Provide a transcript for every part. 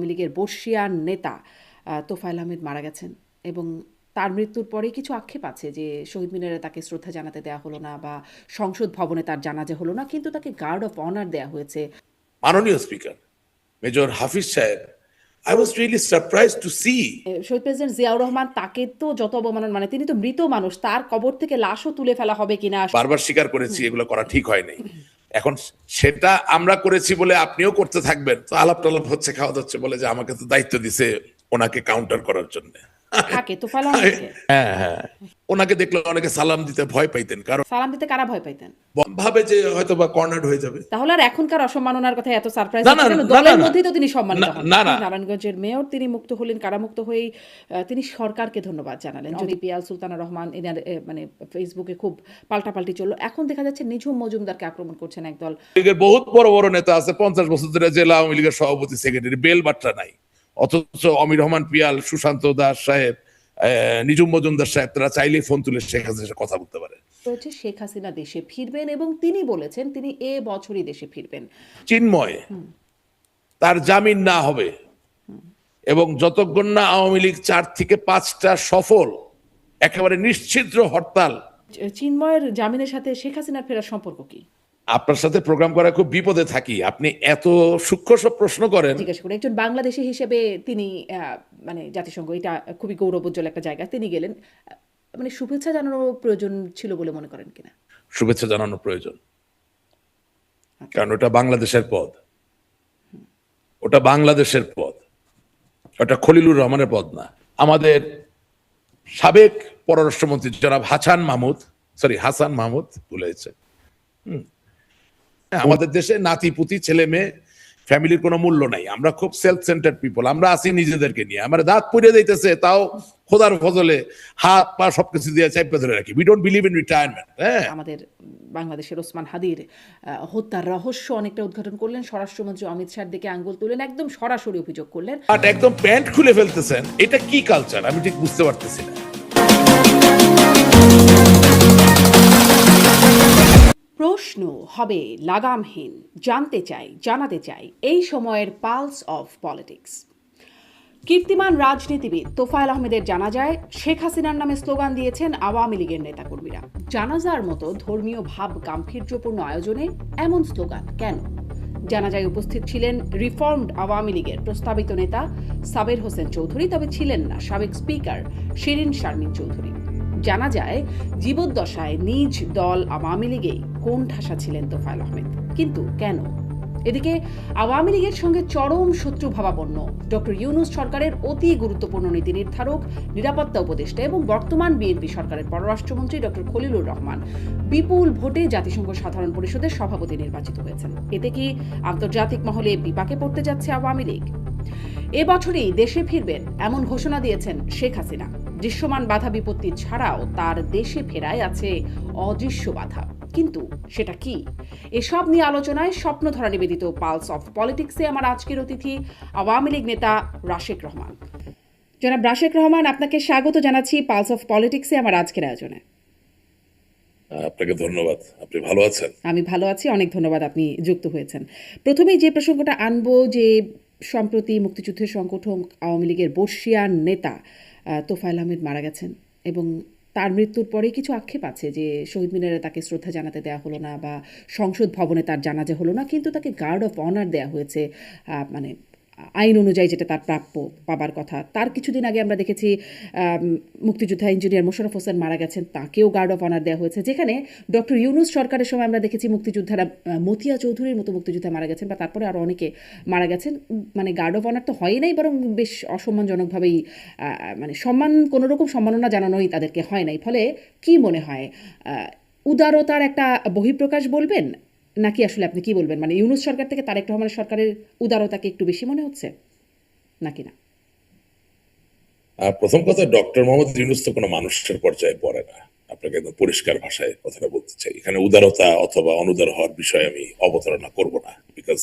আওয়ামী লীগের বর্ষিয়ান নেতা তোফায়েল আহমেদ মারা গেছেন এবং তার মৃত্যুর পরে কিছু আক্ষেপ আছে যে শহীদ মিনারে তাকে শ্রদ্ধা জানাতে দেওয়া হলো না বা সংসদ ভবনে তার জানাজা হলো না, কিন্তু তাকে গার্ড অফ অনার দেওয়া হয়েছে। মাননীয় স্পিকার মেজর হাফিজ সাহেব, I was really surprised to see শহীদ প্রেসিডেন্ট জিয়াউর রহমান, তাকে তো যত অবমানন, মানে তিনি তো মৃত মানুষ, তার কবর থেকে লাশও তুলে ফেলা হবে কিনা। বারবার স্বীকার করেছি এগুলো করা ঠিক হয় নাই। এখন সেটা আমরা করেছি বলে আপনিও করতে থাকবেন, তো আলাপ টালাপ হচ্ছে, খাওয়া যাচ্ছে বলে যে আমাকে তো দায়িত্ব দিছে ওনাকে কাউন্টার করার জন্য। থাকে তোফায়েল আহমেদকে হ্যাঁ, ওনাকে দেখলে অনেকে সালাম দিতে ভয় পাইতেন, কারণ সালাম দিতে কারা ভয় পাইতেন? ভাবে যে হয়তো বা কর্নার্ড হয়ে যাবে। তাহলে আর এখনকার অসম্মাননার কথা এত সারপ্রাইজ না, না, কেন? না, দলের না, মধ্যেই তো তিনি সম্মানিত হন। না, না। নারায়ণগঞ্জের মেয়র তিনি মুক্ত হলেন, কারামুক্ত হয়েই তিনি সরকারকে ধন্যবাদ জানালেন। যদি পিয়াল সুলতানা রহমান এনার মানে ফেসবুকে খুব পাল্টাপাল্টি চললো, এখন দেখা যাচ্ছে নিঝুম মজুমদারকে আক্রমণ করছেন একদল। লীগের বহুত বড় বড় নেতা আছে, 50 বছর ধরে জেলা আওয়ামী লীগের সভাপতি, সেক্রেটারি, বেল বাট্টা নাই, অথচ অমির রহমান পিয়াল, সুশান্ত দাস সাহেব, নিঝুম মজুমদার সাহেব, তারা চাইলেই ফোন তুলে শেখ হাসিনার সাথে কথা বলতে পারে। রয়েছে শেখ হাসিনা দেশে ফিরবেন এবং তিনি বলেছেন তিনি এ বছরই দেশে ফিরবেন। চিন্ময় তার জামিন না হবে এবং যতক্ষণ না আওয়ামী লীগ 4 থেকে 5টা সফল একেবারে নিশ্চিদ্র হরতাল। চিন্ময়ের জামিনের সাথে শেখ হাসিনার ফেরার সম্পর্ক কি? আপনার সাথে প্রোগ্রাম করা খুব বিপদে থাকি, আপনি এত সূক্ষ্ম সব প্রশ্ন করেন। জিজ্ঞাসা করি, একজন বাংলাদেশি হিসেবে তিনি মানে জাতিসংঘ এটা খুবই গৌরবোজ্জ্বল একটা জায়গা, তিনি গেলেন, মানে শুভেচ্ছা জানানোর প্রয়োজন ছিল বলে মনে করেন কিনা? শুভেচ্ছা জানানো প্রয়োজন, কারণ ওটা বাংলাদেশের পদ, ওটা বাংলাদেশের পদ, ওটা খলিলুর রহমানের পদ না। আমাদের সাবেক পররাষ্ট্রমন্ত্রী জনাব হাসান মাহমুদ ভুলেছে, আমাদের দেশে নাতিপুতি ছেলে মেয়ে ফ্যামিলির কোনো মূল্য নাই, আমরা খুব সেলফ সেন্টার্ড পিপল, আমরা আছি নিজেদেরকে নিয়ে। আমার দাঁত পুড়ে যাইতেছে, তাও খোদার ফজলে হাত পা সবকিছু দিয়ে চাপে ধরে রাখি। We don't believe in retirement. আমাদের বাংলাদেশের ওসমান হাদির হত্যার রহস্য অনেকটা উদ্ঘাটন করলেন, স্বরাষ্ট্রমন্ত্রী অমিত শাহর দিকে আঙ্গুল তুলেন, একদম সরাসরি অভিযোগ করলেন। বাট একদম প্যান্ট খুলে ফেলতেছেন, এটা কি কালচার আমি ঠিক বুঝতে পারতেছি না। প্রশ্ন হবে লাগামহীন, জানতে চাই, জানাতে চাই এই সময়ের পালস অফ পলিটিক্স। কীর্তিমান রাজনীতিবিদ তোফায়েল আহমেদের জানাজায় শেখ হাসিনার নামে স্লোগান দিয়েছেন আওয়ামী লীগের নেতাকর্মীরা। জানাজার মতো ধর্মীয় ভাব গাম্ভীর্যপূর্ণ আয়োজনে এমন স্লোগান কেন? জানাজায় উপস্থিত ছিলেন রিফর্মড আওয়ামী লীগের প্রস্তাবিত নেতা সাবের হোসেন চৌধুরী, তবে ছিলেন না সাবেক স্পিকার শিরিন শারমিন চৌধুরী। জানা যায় জীবদ্দশায় নিজ দল আওয়ামী লীগেই কোণঠাসা ছিলেন তোফায়েল আহমেদ, কিন্তু কেন? এদিকে আওয়ামী লীগের সঙ্গে চরম শত্রুভাবাপন্ন ডক্টর ইউনূস সরকারের অতি গুরুত্বপূর্ণ নীতি নির্ধারক, নিরাপত্তা উপদেষ্টা এবং বর্তমান বিএনপি সরকারের পররাষ্ট্রমন্ত্রী ডক্টর খলিলুর রহমান বিপুল ভোটে জাতিসংঘ সাধারণ পরিষদের সভাপতি নির্বাচিত হয়েছেন। এতে কি আন্তর্জাতিক মহলে বিপাকে পড়তে যাচ্ছে আওয়ামী লীগ? এবছরেই দেশে ফিরবেন এমন ঘোষণা দিয়েছেন শেখ হাসিনা। দৃশ্যমান বাধা বিপত্তি ছাড়াও তার দেশে ফেরায় আছে অদৃশ্য বাধা, কিন্তু সেটা কি? এসব নিয়ে আলোচনায় স্বপ্নধরা নিবেদিত পালস অফ পলিটিক্সে আমার আজকের অতিথি আওয়ামী লীগ নেতা রাশেক রহমান। জনাব রাশেক রহমান, আপনাকে স্বাগত জানাচ্ছি পালস অফ পলিটিক্সে আমার আজকের আয়োজনে। আপনাকে ধন্যবাদ। আপনি ভালো আছেন? আমি ভালো আছি, অনেক ধন্যবাদ আপনি যুক্ত হয়েছেন। প্রথমেই যে প্রসঙ্গটা আনবো, যে সম্প্রতি মুক্তিযুদ্ধের সংগঠন আওয়ামী লীগের বর্ষিয়ান নেতা তোফায়েল আহমেদ মারা গেছেন এবং তার মৃত্যুর পরে কিছু আক্ষেপ আছে যে শহীদ মিনারে তাকে শ্রদ্ধা জানাতে দেওয়া হলো না বা সংসদ ভবনে তার জানাজা হলো না, কিন্তু তাকে গার্ড অফ অনার দেওয়া হয়েছে, মানে আইন অনুযায়ী যেটা তার প্রাপ্য পাবার কথা। তার কিছুদিন আগে আমরা দেখেছি মুক্তিযোদ্ধা ইঞ্জিনিয়ার মোশাররফ হোসেন মারা গেছেন, তাকেও গার্ড অফ অনার দেওয়া হয়েছে। যেখানে ডক্টর ইউনূস সরকারের সময় আমরা দেখেছি মুক্তিযোদ্ধারা, মতিয়া চৌধুরীর মতো মুক্তিযোদ্ধা মারা গেছেন বা তারপরে আরও অনেকে মারা গেছেন, মানে গার্ড অফ অনার তো হয় নাই, বরং বেশ অসম্মানজনকভাবেই মানে কোনোরকম সম্মাননা জানানোই তাদেরকে হয় নাই। ফলে কি মনে হয়, উদারতার একটা বহিঃপ্রকাশ বলবেন, নাকি আসলে আপনি কি বলবেন, মানে ইউনূস সরকার থেকে তারেক রহমানের সরকারের উদারতাকে একটু বেশি মনে হচ্ছে নাকি না? প্রথম কথা, ডক্টর মোহাম্মদ ইউনূস তো কোনো মানুষের পর্যায়ে পড়ে না। আপনাকে একদম পরিষ্কার ভাষায় কথাটা বলতে চাই। এখানে উদারতা অথবা অনুদার হওয়ার বিষয়ে আমি অবতারণা করব না, because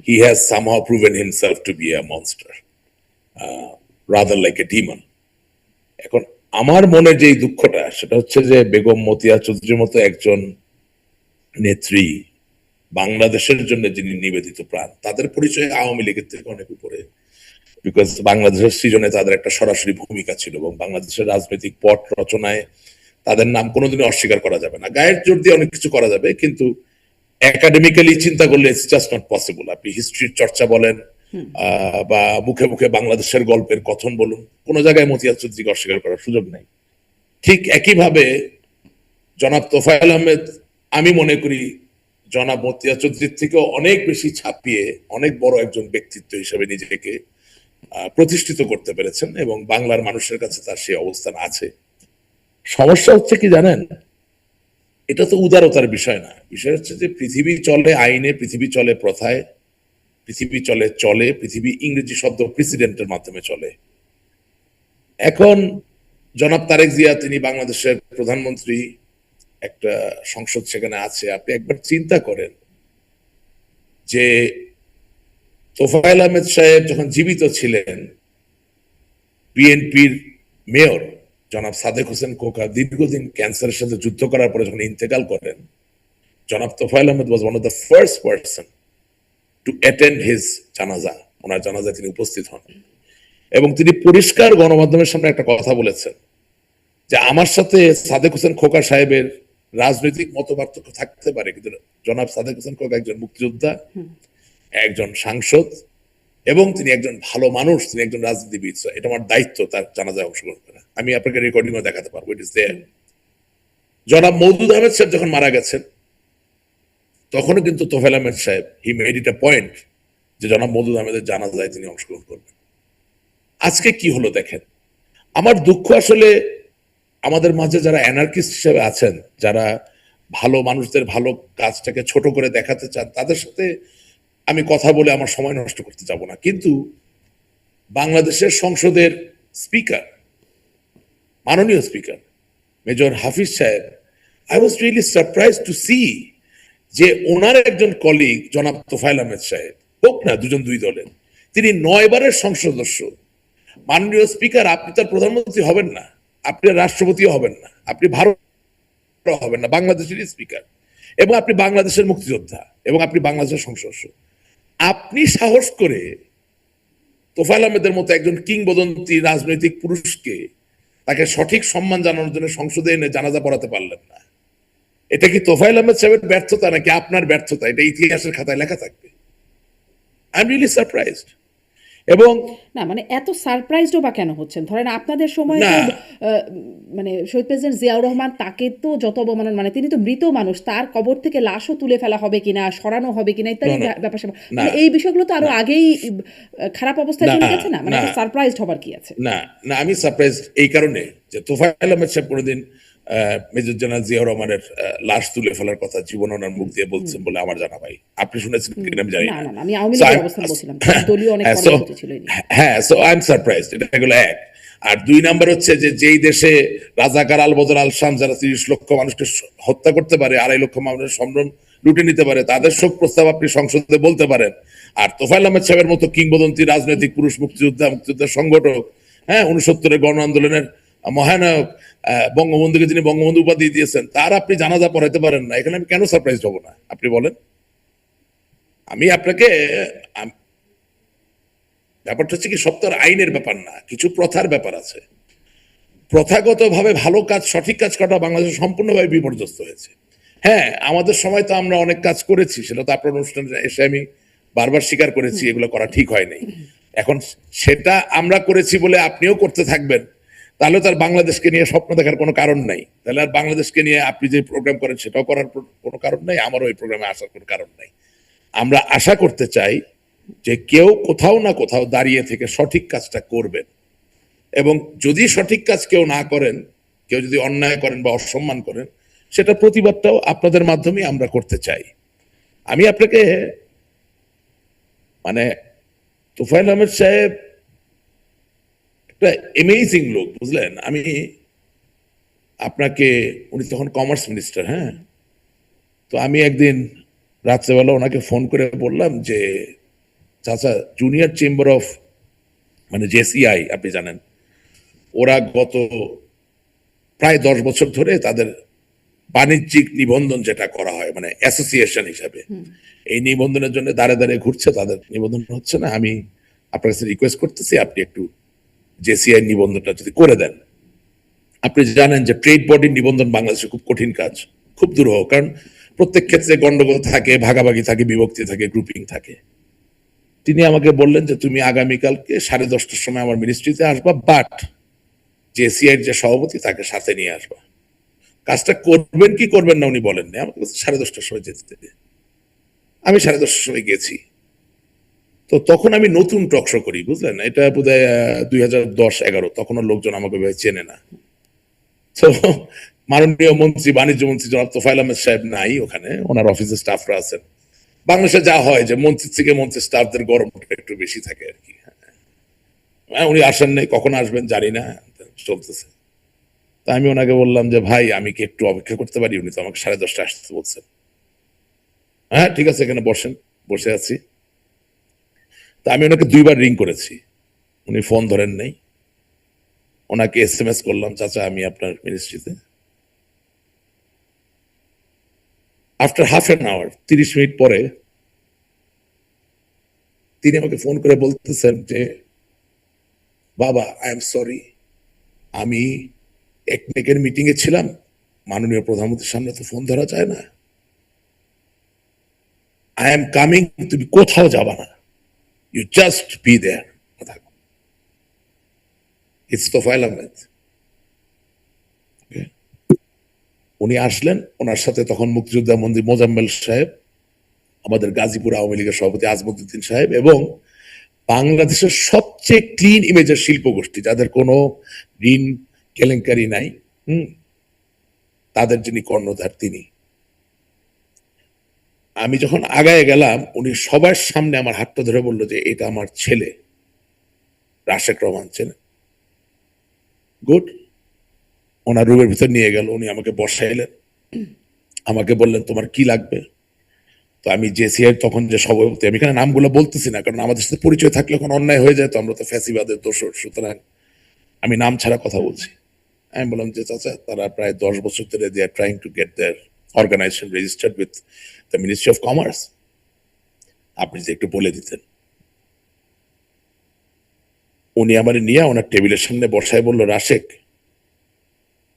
he has somehow proven himself to be a monster, rather like a Demon. এখন আমার মনে যে দুঃখটা, সেটা হচ্ছে যে বেগম মতিয়া চৌধুরীর মতো একজন নেত্রী বাংলাদেশের জন্য যিনি নিবেদিত প্রাণ, তাদের পরিচয় আওয়ামী লীগের থেকে অনেক উপরে, বিকজ বাংলাদেশের সৃজনে তাদের একটা সরাসরি ভূমিকা ছিল এবং বাংলাদেশের রাজনৈতিক পট রচনায় তাদের নাম কোনোদিনই অস্বীকার করা যাবে না। গায়ের জোর দিয়ে অনেক কিছু করা যাবে, কিন্তু একাডেমিক্যালি চিন্তা করলে ইটস জাস্ট নট পসিবল। আপনি হিস্ট্রির চর্চা বলেন বা মুখে মুখে বাংলাদেশের গল্পের কথন বলুন, কোনো জায়গায় মতিয়া চৌধুরীকে অস্বীকার করার সুযোগ নেই। ঠিক একইভাবে জনাব তোফায়েল আহমেদ, আমি মনে করি জনাব মতিয়া চৌধুরীর থেকে অনেক বেশি ছাপিয়ে অনেক বড় একজন ব্যক্তিত্ব হিসেবে নিজেকে প্রতিষ্ঠিত করতে পেরেছেন এবং বাংলার মানুষের কাছে তার সেই অবস্থান আছে। সমস্যা হচ্ছে কি জানেন, এটা তো উদারতার বিষয় না। বিষয় হচ্ছে যে পৃথিবী চলে আইনে, পৃথিবী চলে প্রথায়, পৃথিবী চলে পৃথিবী ইংরেজি শব্দ প্রেসিডেন্টের মাধ্যমে চলে। এখন জনাব তারেক জিয়া, তিনি বাংলাদেশের প্রধানমন্ত্রী, একটা সংসদ সেখানে আছে। আপনি একবার চিন্তা করেন যে তোফায়েল আহমেদ সাহেব যখন জীবিত ছিলেন, বিএনপির মেয়র জনাব সাদেক হোসেন খোকা দীর্ঘদিন ক্যান্সারের সাথে যুদ্ধ করার পরে যখন ইন্তেকাল করেন, জনাব তোফায়েল আহমেদ ওয়াজ one of the first person to attend his জানাজা। ওনার জানাজায় তিনি উপস্থিত হন এবং তিনি পরিষ্কার গণমাধ্যমের সামনে একটা কথা বলেছেন যে আমার সাথে সাদেক হোসেন খোকা সাহেবের রাজনৈতিক মতপার্থক্য থাকতে পারে, কিন্তু জনাব সাদেক হোসেন খোকা একজন মুক্তিযোদ্ধা, একজন সাংসদ এবং তিনি একজন ভালো মানুষ, তিনি একজন রাজনীতিবিদ। এটা আমার দায়িত্ব তার জানাজায় অংশগ্রহণ করা। আমি আপনাকে রেকর্ডিংও দেখাতে পারবো, ইট ইজ দেয়ার। জনাব মওদুদ আহমেদ সাহেব যখন মারা গেছেন, তখনও কিন্তু তোফায়েল আহমেদ সাহেব he made it a point যে জনাব মওদুদ আহমেদের জানাজায় তিনি অংশগ্রহণ করবেন। আজকে কি হলো দেখেন, আমার দুঃখ আসলে আমাদের মাঝে যারা অ্যানার্কিস্ট হিসেবে আছেন, যারা ভালো মানুষদের ভালো কাজটাকে ছোট করে দেখাতে চান, তাদের সাথে আমি কথা বলে আমার সময় নষ্ট করতে যাব না। কিন্তু বাংলাদেশের সংসদের স্পিকার, মাননীয় স্পিকার মেজর হাফিজ সাহেব, I was really surprise to see যে ওনার একজন কলিগ জনাব তোফায়েল আহমেদ সাহেব, হোক না দুজন দুই দলের, তিনি 9 বারের সংসদ সদস্য। মাননীয় স্পিকার, আপনি তার প্রধানমন্ত্রী হবেন না, আপনি রাষ্ট্রপতিও হবেন না, আপনি ভারত হবেন না, বাংলাদেশের স্পিকার, এবং আপনি বাংলাদেশের মুক্তিযোদ্ধা এবং আপনি বাংলাদেশের সংসদ সদস্য। আপনি সাহস করে তোফায়েল আহমেদের মতো একজন কিংবদন্তি রাজনৈতিক পুরুষকে তাকে সঠিক সম্মান জানানোর জন্য সংসদে এনে জানাজা পড়াতে পারলেন না। এটা কি তোফায়েল আহমেদ সাহেবের ব্যর্থতা নাকি আপনার ব্যর্থতা? এটা ইতিহাসের খাতায় লেখা থাকবে। I am really surprised. এবং না মানে এত সারপ্রাইজডও বা কেন হচ্ছেন? ধরেন আপনাদের সময় তো মানে শহীদ প্রেসিডেন্ট জিয়াউর রহমান, তাকে তো যত অবমাননা, মানে তিনি তো মৃত মানুষ, তার কবর থেকে লাশও তুলে ফেলা হবে কিনা, সরানো হবে কিনা ইত্যাদি ব্যাপার স্যাপার, মানে এই বিষয়গুলো তো আরো আগেই খারাপ অবস্থায় চলে গেছে না, মানে সারপ্রাইজড হবার কি আছে? না না, আমি সারপ্রাইজ এই কারণে যে তোফায়েল আহমেদ সাহেব কোনোদিন মেজর জেনারেল জিয়াউর রহমানের লাশ তুলে ফেলার কথা জীবন ওনার মুখ দিয়ে বলছেন বলে আমার জানা ভাই। আপনি শুনেছেন কিনা আমি জানি না। না, আমি আওয়ামী লীগের অবস্থান বলছিলাম, দলীয় অনেক কর্মসূচি ছিল। হ্যাঁ, সো আই এম সারপ্রাইজড। এটা এগুলো এক। আর 2 নাম্বার হচ্ছে যে যেই দেশে রাজাকার আল বদর আল শাম যারা 30 লক্ষ মানুষকে হত্যা করতে পারে, 2.5 লক্ষ মানুষের সম্ভ্রম লুটে নিতে পারে, তাদের শোক প্রস্তাব আপনি সংসদে বলতে পারেন। আর তোফায়েল আহমেদ সাহেবের মতো কিংবদন্তি রাজনৈতিক পুরুষ, মুক্তিযোদ্ধা সংগঠক, হ্যাঁ, 69-এর গণ আন্দোলনের মহানায়ক, বঙ্গবন্ধুকে যিনি বঙ্গবন্ধু উপাধি দিয়েছেন, তার আপনি জানাজা পড়াইতে পারেন না। এখানে আমি কেন সারপ্রাইজ হব না আপনি বলেন? আমি আপনাকে, ব্যাপারটা হচ্ছে কি, সব তো আর আইনের ব্যাপার না, কিছু প্রথার ব্যাপার আছে। প্রথাগতভাবে ভালো কাজ, সঠিক কাজ করা বাংলাদেশে সম্পূর্ণভাবে বিপর্যস্ত হয়েছে। হ্যাঁ, আমাদের সময় তো আমরা অনেক কাজ করেছি, সেটা তো আপনার অনুষ্ঠানে এসে আমি বারবার স্বীকার করেছি, এগুলো করা ঠিক হয়নি। এখন সেটা আমরা করেছি বলে আপনিও করতে থাকবেন, তাহলে তার বাংলাদেশকে নিয়ে স্বপ্ন দেখার কোনো কারণ নাই। তাহলে আর বাংলাদেশকে নিয়ে আপনি যে প্রোগ্রাম করেন সেটাও করার কোনো কারণ নাই, আমারও এই প্রোগ্রামে আসার কোনো কারণ নাই। আমরা আশা করতে চাই যে কেউ কোথাও না কোথাও দাঁড়িয়ে থেকে সঠিক কাজটা করবেন, এবং যদি সঠিক কাজ কেউ না করেন, কেউ যদি অন্যায় করেন বা অসম্মান করেন, সেটা প্রতিবাদটাও আপনাদের মাধ্যমে আমরা করতে চাই। আমি আপনাকে, মানে তোফায়েল আহমেদ সাহেব একটা অ্যামেজিং লোক, বুঝলেন? আমি আপনাকে, উনি তখন কমার্স মিনিস্টার, হ্যাঁ, তো আমি একদিন রাত্রেবেলা ওনাকে ফোন করে বললাম যে চাচা, জুনিয়র চেম্বার অফ, মানে জেসিআই আপনি জানেন, ওরা গত প্রায় 10 বছর ধরে তাদের বাণিজ্যিক নিবন্ধন যেটা করা হয় মানে অ্যাসোসিয়েশন হিসাবে, এই নিবন্ধনের জন্য দাঁড়ে দাঁড়িয়ে ঘুরছে, তাদের নিবন্ধন হচ্ছে না। আমি আপনার কাছে রিকোয়েস্ট করতেছি আপনি একটু জেসিআই নিবন্ধনটা যদি করে দেন। আপনি জানেন যে ট্রেড বডির নিবন্ধন বাংলাদেশে খুব কঠিন কাজ, খুব দুরূহ, কারণ প্রত্যেক ক্ষেত্রে গন্ডগোল থাকে, ভাগাভাগি থাকে, বিভক্তি থাকে, গ্রুপিং থাকে। তিনি আমাকে বললেন যে তুমি আগামীকালকে 10:30টার সময় আমার মিনিস্ট্রিতে আসবা, বাট জেসিআই যে সভাপতি তাকে সাথে নিয়ে আসবা। কাজটা করবেন কি করবেন না উনি বলেন না, আমাকে 10:30টার সময় যেতে দেবে। আমি 10:30টার সময় গেছি। তো তখন আমি নতুন টক শো করি, বুঝলেন, এটা বোধহয় 2010-11, তখনও লোকজন আমাকে ভাবে চেনে না। তো মাননীয় মন্ত্রী, বাণিজ্য মন্ত্রী জনাব তোফায়েল আহমেদ সাহেব নাই ওখানে, ওনার অফিসের স্টাফরা আছেন। বাংলাদেশে যা হয় যে মন্ত্রীর থেকে মন্ত্রীর স্টাফদের গরমটা একটু বেশি থাকে আর কি। উনি আসেন নাই, কখন আসবেন জানি না, চলতেছে। তা আমি ওনাকে বললাম যে ভাই আমি কি একটু অপেক্ষা করতে পারি, উনি তো আমাকে 10:30টায় আসতে বলছেন। হ্যাঁ ঠিক আছে, এখানে বসেন। বসে আছি। তা আমি ওনাকে 2বার রিং করেছি, উনি ফোন ধরেন নাই। ওনাকে SMS করলাম, চাচা আমি আপনার মিনিস্ট্রিতে। After half an hour, 30 minute পরে তিনি আমাকে ফোন করে বলতেছেন যে বাবা আই এম সরি, আমি একনেকের মিটিং এ ছিলাম, মাননীয় প্রধানমন্ত্রীর সামনে তো ফোন ধরা যায় না, আই এম কামিং, তুমি কোথাও যাবা না, ইউ জাস্ট বি দেয়ার। কথা ইটস তোফায়েল আহমেদ। উনি আসলেন, ওনার সাথে তখন মুক্তিযোদ্ধা মন্ত্রী মোজাম্মেল সাহেব, আমাদের গাজীপুর আওয়ামী লীগের সভাপতি আজমুদ্দিন সাহেব, এবং বাংলাদেশের সবচেয়ে ক্লিন ইমেজের শিল্প গোষ্ঠী, যাদের কোনো ঋণ কেলেঙ্কারি নাই, তাদের যিনি কর্ণধার তিনি। আমি যখন আগায় গেলাম, উনি সবার সামনে আমার হাতটা ধরে বলল যে এটা আমার ছেলে রাশেক রহমান, চেনে? গুড। ওনার রুমের ভিতর নিয়ে গেল, উনি আমাকে বসাইলেন, আমাকে বললেন তোমার কি লাগবে। তো আমি জেসিআই তখন যে সভাপতি, আমি এখানে নামগুলো বলতেছি না কারণ আমাদের সাথে পরিচয় থাকলে এখন অন্যায় হয়ে যায়, তো আমরা তো ফ্যাসিবাদের দোষর, সুতরাং আমি নাম ছাড়া কথা বলছি। আমি বললাম যে চাচা তারা প্রায় 10 বছর ধরে they are trying to get their organisation registered with the ministry of commerce, আপনি যে একটু বলে দিতেন। উনি আমার নিয়ে ওনার টেবিলের সামনে বসায় বলল, রাশেক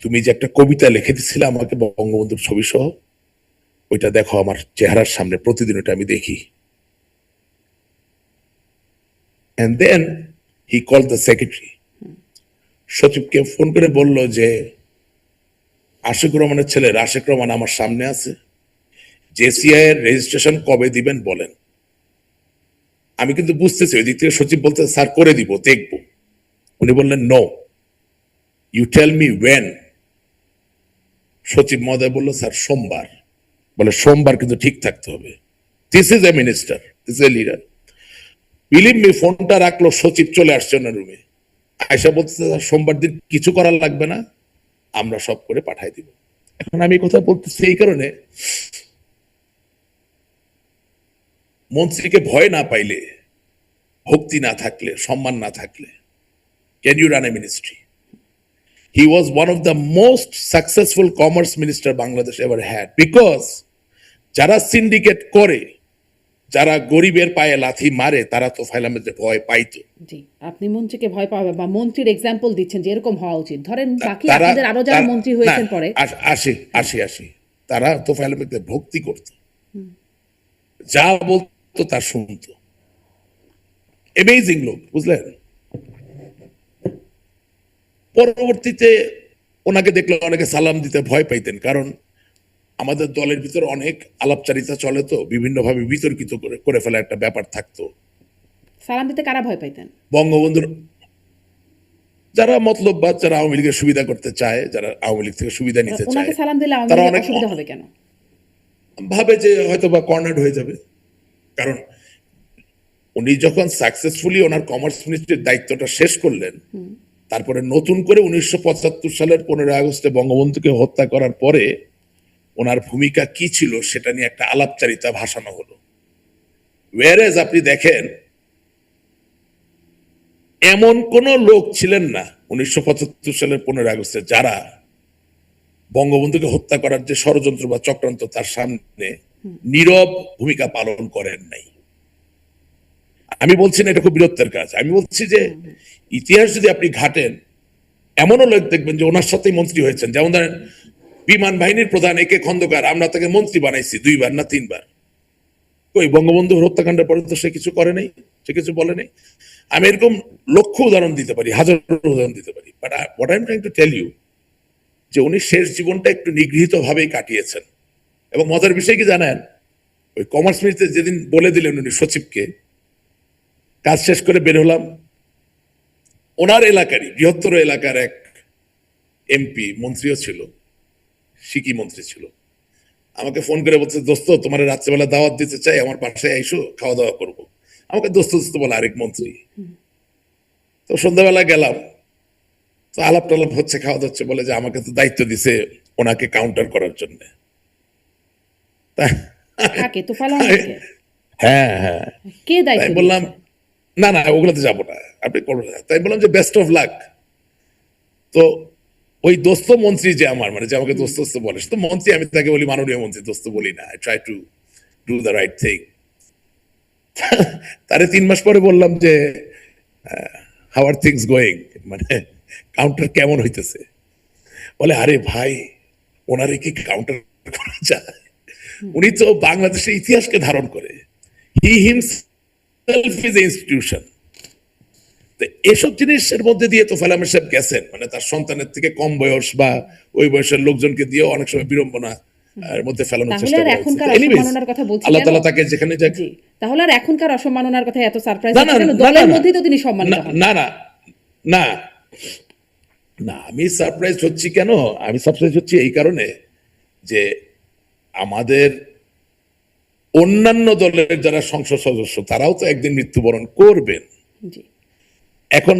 তুমি যে একটা কবিতা লিখে দিছিলে আমাকে বঙ্গবন্ধুর ছবি সহ, ওইটা দেখো আমার চেহারার সামনে, প্রতিদিন ওটা আমি দেখি। And then he called the secretary, সচিবকে ফোন করে বলল যে আশিকুর রহমানের ছেলে রাশেক রহমান আমার সামনে আছে, জেসিআই এর রেজিস্ট্রেশন কবে দিবেন বলেন। আমি কিন্তু বুঝতেছি ওই দিক থেকে সচিব বলতে স্যার করে দিব, দেখব। উনি বললেন no, you tell me when. সচিব মহোদয় বলল স্যার সোমবার। বলে সোমবার কিন্তু ঠিক থাকতে হবে, this is a minister, this is a leader. Believe me, ফোনটা রাখলো, সচিব চলে আসছে ওনার রুমে, আয়সা বলতেছে সোমবার দিন কিছু করার লাগবে না, আমরা সব করে পাঠাই দিব। এখন আমি কথা বলতেছি এই কারণে, মন্ত্রীকে ভয় না পাইলে, ভক্তি না থাকলে, সম্মান না থাকলে, can you run a ministry? He was one of the most successful commerce minister Bangladesh ever had, because যারা সিন্ডিকেট করে, যারা গরিবের পায়ে লাথি মারে, তারা তোফায়েল আহমেদের ভয় পাইতো। জি, আপনি মন্ত্রীকে ভয় পাবে বা মন্ত্রীর এক্সাম্পল দিচ্ছেন যে এরকম হওয়া উচিত। ধরেন বাকি আপনাদের আরো যারা মন্ত্রী হয়েছেন পরে, আসি তারা তোফায়েল আহমেদের ভক্তি করত, যা বলতো তা শুনতো। অ্যামেজিং লোক, বুঝলেন। পরবর্তীতে ওনাকে দেখলে অনেকে সালাম দিতে ভয় পাইতেন, কারণ আমাদের দলের ভিতর অনেক আলাপচারিতা চলে, তো বিভিন্নভাবে বিতর্কিত করে ফেলা একটা ব্যাপার থাকতো। সালাম দিতে কারা ভয় পাইতেন? বঙ্গবন্ধুর যারা মতলববাদ, যারা আওয়ামী লীগের সুবিধা করতে চায়, যারা আওয়ামী লীগ থেকে সুবিধা নিতে চায়, ওনাকে সালাম দিলে তারা আওয়ামী অনেক লীগের অসুবিধা হবে কেন? ভাবে যে হয়তো বা কর্নার্ড হয়ে যাবে। কারণ উনি যখন সাকসেসফুলি ওনার কমার্স মিনিস্ট্রির দায়িত্বটা শেষ করলেন, তারপরে নতুন করে 1975 সালের 15 আগস্টে বঙ্গবন্ধুকে হত্যা করার পরে ওনার ভূমিকা কি ছিল সেটা নিয়ে একটা আলাপচারিতা ভাসানো হলো। ওয়ারেজ আপনি দেখেন, এমন কোন লোক ছিলেন না 1975 সালের 15 আগস্টে যারা বঙ্গবন্ধুকে হত্যা করার যে ষড়যন্ত্র বা চক্রান্ত তার সামনে নীরব ভূমিকা পালন করেন নাই। আমি বলছি না এটা খুব বীরত্বের কাজ, আমি বলছি যে ইতিহাস যদি আপনি ঘাটেন এমনও লোক দেখবেন যে ওনার সাথেই মন্ত্রী হয়েছেন, যেমন ধরেন বিমান বাহিনীর প্রধান একে খন্দকার, আমরা তাকে মন্ত্রী বানাইছি 2 বার না 3 বার। কই বঙ্গবন্ধু হত্যাকাণ্ডের পরে তো সে কিছু করে নাই, সে কিছু বলে নাই। আমি এরকম লক্ষ উদাহরণ দিতে পারি, হাজার উদাহরণ দিতে পারি, but what I am trying to tell you যে উনি শেষ জীবনটা একটু নিগৃহীত ভাবেই কাটিয়েছেন। এবং মজার বিষয় কি জানেন, ওই কমার্স মিনিস্টার যেদিন বলে দিলেন উনি সচিবকে, কাজ শেষ করে বের হলাম, ওনার এলাকারই বৃহত্তর এলাকার এক এমপি মন্ত্রীও ছিল, সিকি মন্ত্রী ছিল, আমাকে ফোন করে বলছে দোস্ত তোমার রাত্রেবেলা দাওয়াত দিতে চাই, আমার বাসায় আইসো, খাওয়া দাওয়া করবো। আমাকে দোস্ত দোস্ত বলে আরেক মন্ত্রী। তো সন্ধ্যাবেলা গেলাম, তো আলাপ টালাপ হচ্ছে, খাওয়া হচ্ছে, বলে যে আমাকে তো দায়িত্ব দিছে ওনাকে কাউন্টার করার জন্য। কাকে? তোফায়েল আহমেদকে? হ্যাঁ হ্যাঁ, কে দায়িত্ব তাই বললাম দিয়েছে? না না ওগুলোতে যাবো না, আপনি করবেন না। তাই বললাম যে বেস্ট অফ লাক। তো ওই দোস্ত মন্ত্রী যে আমার, মানে যে আমাকে দোস্ত দোস্ত বলে, সে তো মন্ত্রী, আমি তাকে বলি মাননীয় মন্ত্রী, দোস্ত বলি না। I try to do the right thing. তারে 3 মাস পরে বললাম যে হাউ আর থিংস গোয়িং, মানে কাউন্টার কেমন হইতেছে? বলে আরে ভাই ওনারে কি কাউন্টার করা যায়? উনি তো বাংলাদেশের ইতিহাসকে ধারণ করে, he himself is a institution. এসব জিনিসের মধ্যে দিয়ে তোফায়েল আহমেদ সাহেব গেছেন, মানে তার সন্তানের থেকে কম বয়স বা ওই বয়সের লোকজনকে দিয়ে অনেক সময় বিড়ম্বনা মধ্যে ফেলানোর তাহলে চেষ্টা আর করা এখনকার হয়েছে। Anyways, অসম্মাননার কথা বলছি আল্লাহ কেন? তাআলা তাকে যেখানে যাক। জি, তাহলে আর এখনকার অসম্মাননার কথা এত সারপ্রাইজ না না হচ্ছে কেন? না দলের না মধ্যেই তো তিনি সম্মানিত না হন। না না না না, আমি সারপ্রাইজ হচ্ছি কেন? আমি সারপ্রাইজ হচ্ছি এই কারণে যে আমাদের অন্যান্য দলের যারা সংসদ সদস্য তারাও তো একদিন মৃত্যুবরণ করবেন। জি, এখন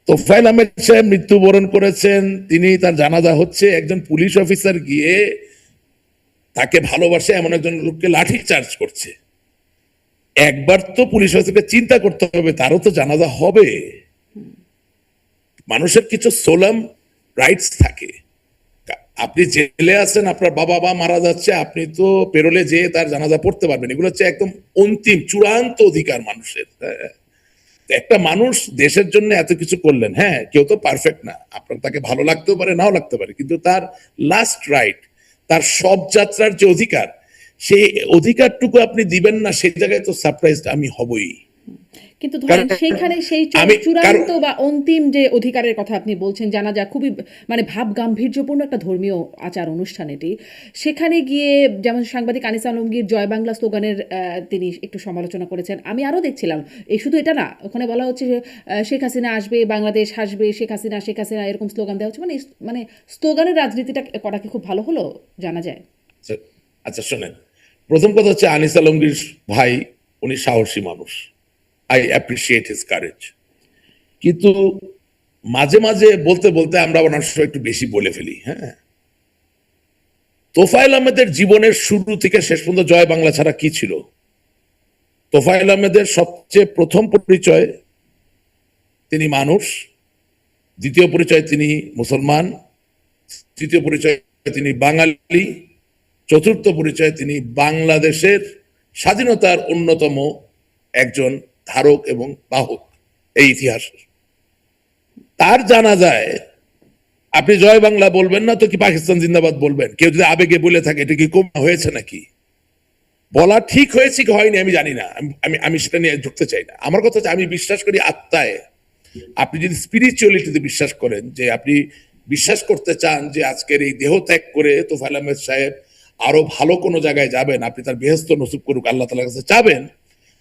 তোফায়েল আহমেদ সাহেব মৃত্যুবরণ করেছেন, তিনি তার জানাজা হচ্ছে, একজন পুলিশ অফিসার গিয়ে তাকে ভালোবাসে এমন একজন লোককে লাঠি চার্জ করছে। একবার তো পুলিশ অফিসারকে চিন্তা করতে হবে, তারও তো জানাজা হবে। মানুষের কিছু সোলাম রাইটস থাকে। আপনি জেলে আছেন, আপনার বাবা মা মারা যাচ্ছে, আপনি তো পেরোলে যেয়ে তার জানাজা পড়তে পারবেন। এগুলো হচ্ছে একদম অন্তিম চূড়ান্ত অধিকার মানুষের। একটা মানুষ দেশের জন্য এত কিছু করলেন, হ্যাঁ কেউ তো পারফেক্ট না, আপনার তাকে ভালো লাগতেও পারে নাও লাগতে পারে, কিন্তু তার লাস্ট রাইট, তার সব যাত্রার যে অধিকার, সেই অধিকারটুকু আপনি দিবেন না, সেই জায়গায় তো সারপ্রাইজড আমি হবই। কিন্তু ধরেন সেইখানে সেই চূড়ান্ত বা অন্তিম যে অধিকারের কথা আপনি বলছেন, জানা যা খুবই মানে ভাব গাম্ভীর্যপূর্ণ একটা ধর্মীয় আচার অনুষ্ঠান এটি। সেখানে গিয়ে যেমন সাংবাদিক আনিস আলমগীর জয় বাংলা স্লোগানের তিনি একটু সমালোচনা করেছেন। আমি আরও দেখছিলাম, এই শুধু এটা না, ওখানে বলা হচ্ছে যে শেখ হাসিনা আসবে, বাংলাদেশ হাসবে, শেখ হাসিনা শেখ হাসিনা এরকম স্লোগান দেওয়া হচ্ছে। মানে মানে স্লোগানের রাজনীতিটা করা কি খুব ভালো হলো জানা যায়? আচ্ছা শোনেন, প্রথম কথা হচ্ছে আনিস আলমগীর ভাই উনি সাহসী মানুষ, আই অ্যাপ্রিসিয়েট হিজ কারেজ। কিন্তু মাঝে মাঝে বলতে বলতে আমরা অনেক সময় একটু বেশি বলে ফেলি। হ্যাঁ, তোফায়েল আহমেদের জীবনের শুরু থেকে শেষ পর্যন্ত জয় বাংলা ছাড়া কি ছিল? তোফায়েল আহমেদের সবচেয়ে প্রথম পরিচয় তিনি মানুষ, দ্বিতীয় পরিচয় তিনি মুসলমান, তৃতীয় পরিচয় তিনি বাঙালি, চতুর্থ পরিচয় তিনি বাংলাদেশের স্বাধীনতার অন্যতম একজন ধারক এবং বাহক এই ইতিহাসের। তার জানা যায় আপনি জয় বাংলা বলবেন না তো কি পাকিস্তান জিন্দাবাদ বলবেন? কেউ যদি আবেগে বলে থাকে এটা কি কম হয়েছে নাকি? বলা ঠিক হয়েছে কি হয়নি আমি জানি না, আমি আমি সেটা নিয়ে ঢুকতে চাই না। আমার কথা হচ্ছে আমি বিশ্বাস করি আত্মায়। আপনি যদি স্পিরিচুয়ালিটিতে বিশ্বাস করেন, যে আপনি বিশ্বাস করতে চান যে আজকের এই দেহ ত্যাগ করে তোফায়েল আহমেদ সাহেব আরো ভালো কোনো জায়গায় যাবেন, আপনি তার বেহেশত নসিব করুক আল্লাহ তাআলার কাছে চাবেন,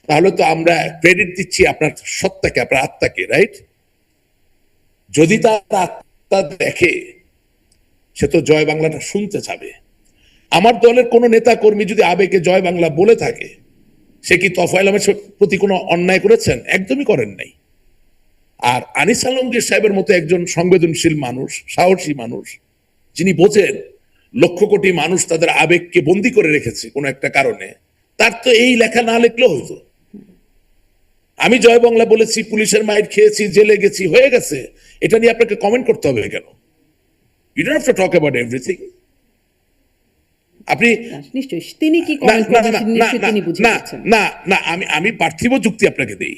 তাহলে তো আমরা ক্রেডিট দিচ্ছি আপনার সত্তাকে, আপনার আত্মাকে, রাইট? যদি তার আত্মা দেখে, সে তো জয় বাংলাটা শুনতে চাবে। আমার দলের কোন নেতা কর্মী যদি আবেগে জয় বাংলা বলে থাকে, সে কি তোফায়েল আহমেদের প্রতি কোনো অন্যায় করেছেন? একদমই করেন নাই। আর আনিস আলমগীর সাহেবের মতো একজন সংবেদনশীল মানুষ, সাহসী মানুষ, যিনি বোঝেন লক্ষ কোটি মানুষ তাদের আবেগকে বন্দি করে রেখেছে কোনো একটা কারণে, তার তো এই লেখা না লিখলেও হতো। আমি জয় বাংলা বলেছি, পুলিশের মাইর খেয়েছি, জেলে গেছি, হয়ে গেছে, এটা নিয়ে আপনাকে কমেন্ট করতে হবে কেন? You don't have to talk about everything. আপনি নিশ্চয়ই তিনি কি না কমেন্ট না না করবেন না নিশ্চয়ই না তিনি বুঝে না গেছেন। না না আমি পার্থিব যুক্তি আপনাকে দেই।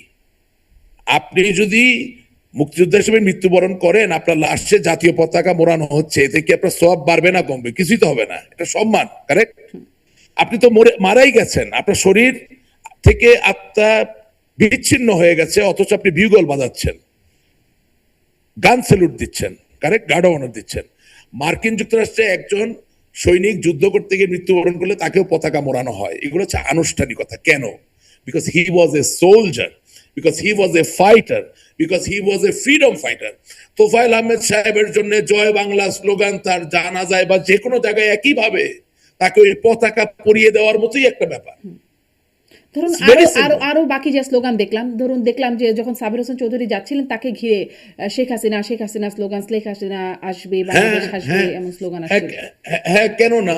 আপনি যদি মুক্তিযোদ্ধা হিসেবে মৃত্যুবরণ করেন, আপনার লাশে জাতীয় পতাকা মোড়ানো হচ্ছে, এতে কি আপনার সওয়াব বাড়বে না কমবে? কিছুই তো হবে না, এটা সম্মান, কারেক্ট? আপনি তো মারাই গেছেন, আপনার শরীর থেকে আত্মা বিচ্ছিন্ন হয়ে গেছে, অথচ আপনি বিউগল বাজাচ্ছেন, গান স্যালুট দিচ্ছেন, কারেক্ট, গার্ড অফ অনার দিচ্ছেন। মার্কিন যুক্তরাষ্ট্রে একজন সৈনিক যুদ্ধ করতে গিয়ে মৃত্যুবরণ করলে তাকেও পতাকা মোড়ানো হয়। এগুলো হচ্ছে আনুষ্ঠানিকতা। কেন? Because he was a soldier, because he was A fighter, because he was A freedom fighter. Tofail Ahmed সাহেবের জন্য জয় বাংলা স্লোগান তার জানাজায় বা যে কোনো জায়গায় একইভাবে তাকে ওই পতাকা পরিয়ে দেওয়ার মতোই একটা ব্যাপার। ধরুন It's very simple. আরো বাকি যে স্লোগান দেখলাম যে যখন সাবির হোসেন চৌধুরী যাচ্ছিলেন তাকে ঘিরে শেখ হাসিনা স্লোগান, শেখ হাসিনা আসবে, বাংলাদেশ আসবে, এমন স্লোগান আসছিল। হ্যাঁ, কেন না?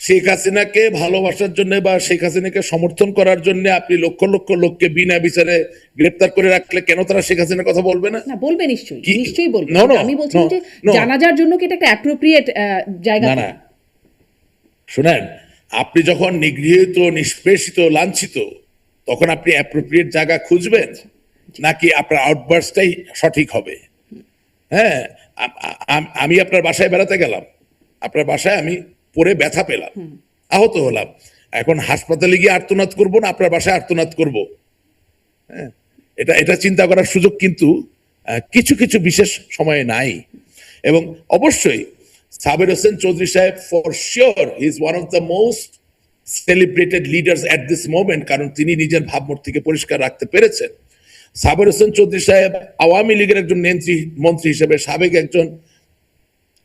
শেখ হাসিনাকে ভালোবাসার জন্য বা শেখ হাসিনাকে সমর্থন করার জন্য আপনি লক্ষ লক্ষ লোককে বিনা বিচারে গ্রেপ্তার করে রাখলে কেন তারা শেখ হাসিনার কথা বলবে না? না, বলবে নিশ্চয়ই বলবে। No, no, আমি বলছিলাম no, যে no. জানাজার জন্য কি এটা একটা অ্যাপ্রোপ্রিয়েট জায়গা? না, শুনেন, আপনি যখন নিগৃহীত, নিষ্পেষিত, লাঞ্ছিত, তখন আপনি অ্যাপ্রোপ্রিয়েট জায়গা খুঁজবেন, নাকি আপনার আউটবার্সটাই সঠিক হবে? হ্যাঁ, আমি আপনার বাসায় বেড়াতে গেলাম, আপনার বাসায় আমি পড়ে ব্যথা পেলাম, আহত হলাম, এখন হাসপাতালে গিয়ে আর্তনাদ করব না আপনার বাসায় আর্তনাদ করব? হ্যাঁ, এটা চিন্তা করার সুযোগ কিন্তু কিছু কিছু বিশেষ সময়ে নাই। এবং অবশ্যই সাবির হোসেন চৌধুরী সাহেব for sure he is one of the most celebrated leaders at this moment, কারণ তিনি নিজের ভাবমূর্তিকে পরিষ্কার রাখতে পেরেছেন। সাবির হোসেন চৌধুরী সাহেব আওয়ামী লীগের একজন মন্ত্রী হিসেবে, সাবেক একজন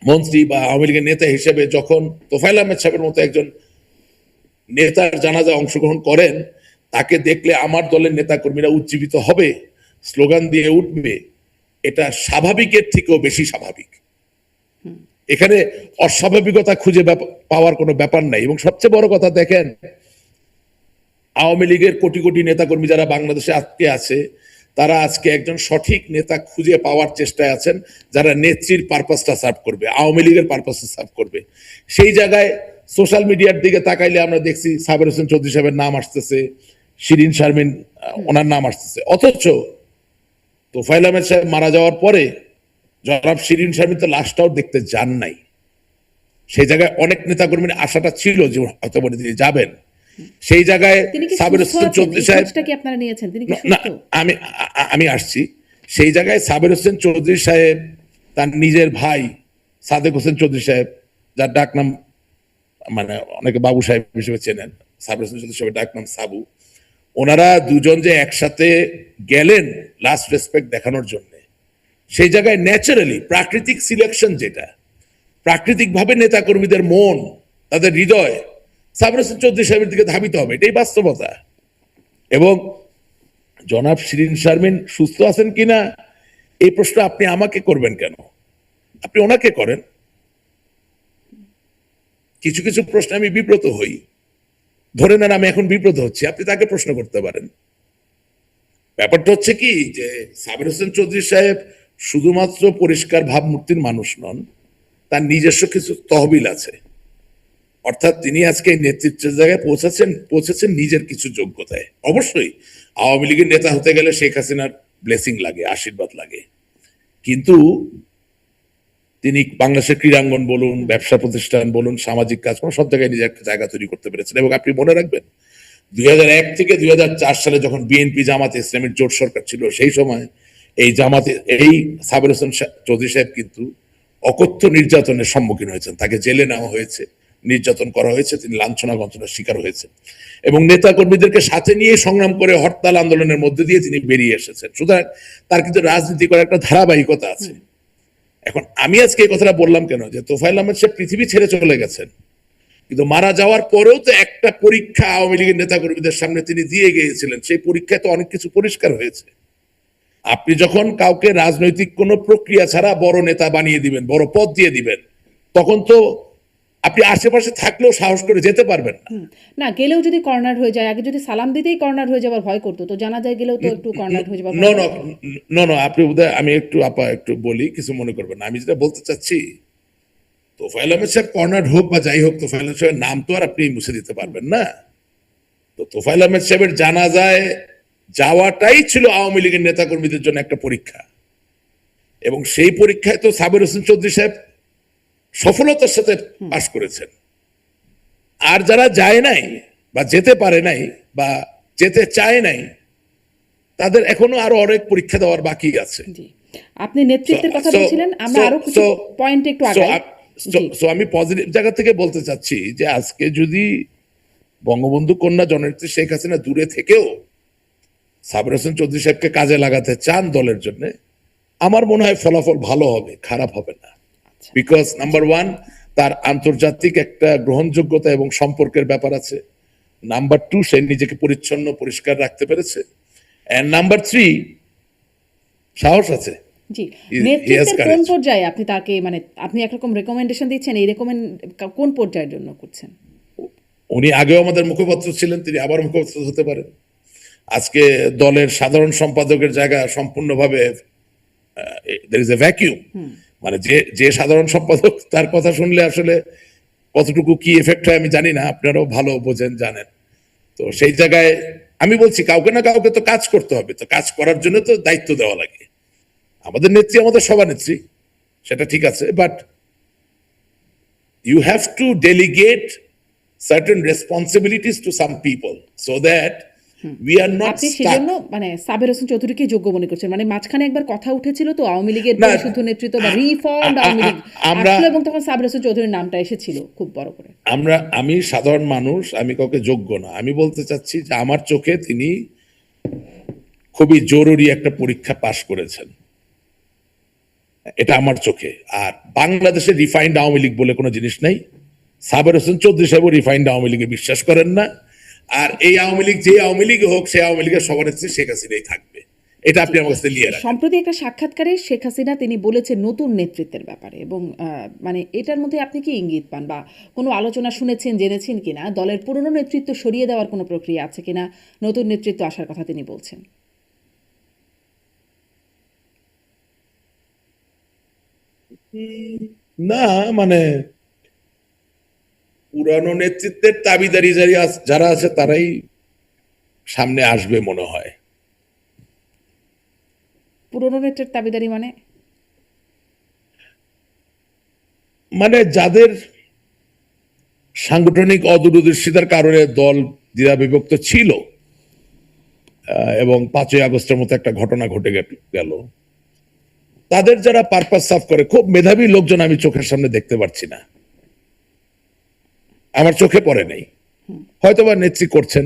মন্ত্রী বা আওয়ামী লীগের নেতা হিসেবে যখন তোফায়েল আহমেদ সাহেবের মতো একজন নেতার জানাজা অংশগ্রহণ করেন, তাকে দেখলে আমার দলের নেতা কর্মীরা উজ্জীবিত হবে, স্লোগান দিয়ে উঠবে, এটা স্বাভাবিকের থেকেও বেশি স্বাভাবিক। এখানে অস্বাভাবিকতা খুঁজে পাওয়ার কোনো ব্যাপার নাই। এবং সবচেয়ে বড় কথা, দেখেন, আওয়ামী লীগের কোটি কোটি নেতাকর্মী যারা বাংলাদেশে আটকে আছে, তারা আজকে একজন সঠিক নেতা খুঁজে পাওয়ার চেষ্টায় আছেন, যারা নেত্রীর পারপাসটা সার্ভ করবে, আওয়ামী লীগের পারপাসটা সার্ভ করবে। সেই জায়গায় সোশ্যাল মিডিয়ার দিকে তাকাইলে আমরা দেখছি সাবির হোসেন চৌধুরী সাহেবের নাম আসতেছে, শিরিন শারমিন ওনার নাম আসতেছে, অথচ তোফায়েল আহমেদ সাহেব মারা যাওয়ার পরে জনাব শিরিন শারমিন তো লাশটাও দেখতে যান নাই। সেই জায়গায় অনেক নেতাকর্মীর আশাটা ছিল যে হয়তো তিনি যাবেন। সেই জায়গায় সাবির হোসেন চৌধুরী সাহেব, না, আমি আসছি, সেই জায়গায় সাবির হোসেন চৌধুরী সাহেব তার নিজের ভাই সাদেক হোসেন চৌধুরী সাহেব, যার ডাক নাম, মানে অনেকে বাবু সাহেব হিসেবে চেনেন, সাবির হোসেন চৌধুরী সাহেবের ডাক নাম সাবু, ওনারা দুজন যে একসাথে গেলেন লাস্ট রেসপেক্ট দেখানোর জন্য, সেই জায়গায় ন্যাচারালি প্রাকৃতিক সিলেকশন, যেটা প্রাকৃতিকভাবে নেতা কর্মীদের মন, তাদের হৃদয় সাবির হোসেন চৌধুরী সাহেবের দিকে ধাবিত হবে, এটাই বাস্তবতা। এবং জনাব শিরিন শারমিন সুস্থ আছেন কিনা এই প্রশ্ন আপনি আমাকে করবেন কেন? আপনি ওনাকে করেন। কিছু কিছু প্রশ্ন আমি বিব্রত হই, ধরে নেন আমি এখন বিব্রত হচ্ছি, আপনি তাকে প্রশ্ন করতে পারেন। ব্যাপারটা হচ্ছে কি, যে সাবির হোসেন চৌধুরী সাহেব শুধুমাত্র পরিষ্কার ভাবমূর্তির মানুষ নন, তার নিজস্ব কিছু তহবিল আছে। অর্থাৎ তিনি আজকে নেতৃত্বের জায়গায় পৌঁছেছেন নিজের কিছু যোগ্যতায়। অবশ্যই আওয়ামী লীগের নেতা হতে গেলে শেখ হাসিনার ব্লেসিং লাগে, আশীর্বাদ লাগে, কিন্তু তিনি বাংলাদেশের ক্রীড়াঙ্গন বলুন, ব্যবসা প্রতিষ্ঠান বলুন, সামাজিক কাজ সব জায়গায় নিজের একটা জায়গা তৈরি করতে পেরেছেন। এবং আপনি মনে রাখবেন 2001 থেকে 2004 সালে যখন বিএনপি জামাতে ইসলামের জোট সরকার ছিল, সেই সময় এই সাবির হোসেন চৌধুরী সাহেব কিন্তু অকথ্য নির্যাতনের সম্মুখীন হয়েছেন, তাকে জেলে নেওয়া হয়েছে, নির্যাতন করা হয়েছে, তিনি লাঞ্ছনা গঞ্চনার শিকার হয়েছেন, এবং নেতা কর্মীদেরকে সাথে নিয়ে সংগ্রাম করে হরতাল আন্দোলনের মধ্যে দিয়ে তিনি বেরিয়ে এসেছেন। সুতরাং তার কিন্তু রাজনীতি করার একটা ধারাবাহিকতা আছে। এখন আমি আজকে এই কথাটা বললাম কেন, যে তোফায়েল আহমেদ সাহেব পৃথিবী ছেড়ে চলে গেছেন, কিন্তু মারা যাওয়ার পরেও তো একটা পরীক্ষা আওয়ামী লীগের নেতা কর্মীদের সামনে তিনি দিয়ে গিয়েছিলেন। সেই পরীক্ষায় তো অনেক কিছু পরিষ্কার হয়েছে। আপনি যখন কাউকে রাজনৈতিক কোনো প্রক্রিয়া ছাড়া বড় নেতা বানিয়ে দিবেন, বড় পদ দিয়ে দিবেন, তখন তো আপনি আশেপাশে থাকলেও সাহস করে যেতে পারবেন না। না, গেলেও যদি কর্নার হয়ে যায়, আগে যদি সালাম দিতেই কর্নার হয়ে যাবার ভয় করতো, তো জানা যায় গেলেও তো একটু কর্নার হয়ে যাবার। নো, আপনি বোধহয়, আমি একটু বলি, কিছু মনে করবেন না। আমি যেটা বলতে চাচ্ছি, তোফায়েল আহমেদ সাহেব কর্নার হোক বা যাই হোক, তোফায়েল আহমেদ সাহেবের নাম তো আর আপনি মুছে দিতে পারবেন না। তো তোফায়েল আহমেদ সাহেবের জানাজায় যাওয়াটাই ছিল আওয়ামী লীগের নেতাকর্মীদের জন্য একটা পরীক্ষা, এবং সেই পরীক্ষায় তো সাবের হোসেন চৌধুরী সাহেব সফলতার সাথে পাশ করেছেন। আর যারা যায় নাই বা যেতে পারে নাই বা যেতে চায় নাই, তাদের এখনো আরো অনেক পরীক্ষা দেওয়ার বাকি আছে। জি, আপনি নেতৃত্বের কথা বলছিলেন, আমরা আরো কিছু পয়েন্ট একটু আগাই। আমি পজিটিভ জায়গা থেকে বলতে চাচ্ছি যে আজকে যদি বঙ্গবন্ধু কন্যা জননেত্রী শেখ হাসিনা দূরে থেকেও সাবের হোসেন চৌধুরী সাহেবকে কাজে লাগাতে চান দলের জন্য, আমার মনে হয় ফলাফল ভালো হবে, খারাপ হবে না। বিকজ নাম্বার ওয়ান, তার আন্তর্জাতিক একটা গ্রহণযোগ্যতা এবং সম্পর্কের ব্যাপার আছে। নাম্বার টু, সে নিজেকে পরিচ্ছন্ন পরিষ্কার রাখতে পেরেছে। এন্ড নাম্বার থ্রি, সাহস আছে। জি, নেতৃত্বের কোন পর্যায়ে আপনি তাকে, মানে আপনি একরকম রেকমেন্ডেশন দিচ্ছেন, এই রেকমেন্ড কোন পর্যায়ের জন্য করছেন? উনি আগেও আমাদের মুখপাত্র ছিলেন, তিনি আবার মুখপাত্র হতে পারেন। আজকে দলের সাধারণ সম্পাদকের জায়গা সম্পূর্ণভাবে there is a vacuum, মানে যে সাধারণ সম্পাদক, তার কথা শুনলে আসলে কতটুকু কি এফেক্ট হয় আমি জানি না, আপনারাও ভালো বোঝেন, জানেন। তো সেই জায়গায় আমি বলছি কাউকে না কাউকে তো কাজ করতে হবে, তো কাজ করার জন্য তো দায়িত্ব দেওয়া লাগে। আমাদের নেত্রী আমাদের সভানেত্রী, সেটা ঠিক আছে, but you have to delegate certain responsibilities to some people so that we are not আপনি stuck. সেজন্য মানে সাবের হোসেন চৌধুরীকে যোগ্য মনে করছেন? মানে মাঝখানে একবার কথা উঠেছিল তো আওয়ামী লীগের পরিশুদ্ধ নেতৃত্ব বা রিফর্মড আওয়ামী লীগ আসলো, এবং তখন সাবের হোসেন চৌধুরীর নামটা এসেছিল খুব বড় করে। আমি সাধারণ মানুষ, আমি কাউকে যোগ্য না। আমি বলতে চাচ্ছি যে আমার চোখে তিনি খুবই জরুরি একটা পরীক্ষা পাশ করেছেন, এটা আমার চোখে। আর বাংলাদেশে রিফাইন্ড আওয়ামী লীগ বলে কোনো জিনিস নাই। সাবের হোসেন চৌধুরী সাহেব রিফাইন্ড আওয়ামী লীগে বিশ্বাস করেন না। আর এই আওয়ামী লীগ যে আওয়ামী লীগ হোক, সেই আওয়ামী লীগের সভানেত্রী শেখ হাসিনাই থাকবে, এটা আপনি আমার কাছে নিয়ে রাখেন। সম্প্রতি একটা সাক্ষাৎকারে শেখ হাসিনা তিনি বলেছেন নতুন নেতৃত্বের ব্যাপারে, এবং মানে এটার মধ্যে আপনি কি ইঙ্গিত পান বা কোনো আলোচনা শুনেছেন, জেনেছেন কিনা? দলের পুরনো নেতৃত্ব সরিয়ে দেওয়ার কোনো প্রক্রিয়া আছে কিনা, নতুন নেতৃত্ব আসার কথা তিনি বলছেন? না, মানে পুরানো নেতৃত্বের দাবিদারি যারা আছে তারাই সামনে আসবে মনে হয়। পুরনো নেতৃত্বের দাবিদারি মানে যাদের সাংগঠনিক অদূরদর্শিতার কারণে দল দ্বিধা বিভক্ত ছিল, এবং 5ই আগস্টের মতো একটা ঘটনা ঘটে গেল, তাদের যারা পারপাস সাফ করে, খুব মেধাবী লোকজন আমি চোখের সামনে দেখতে পাচ্ছি না, আমার চোখে পড়ে নাই। হয়তোবা নেত্রী করছেন,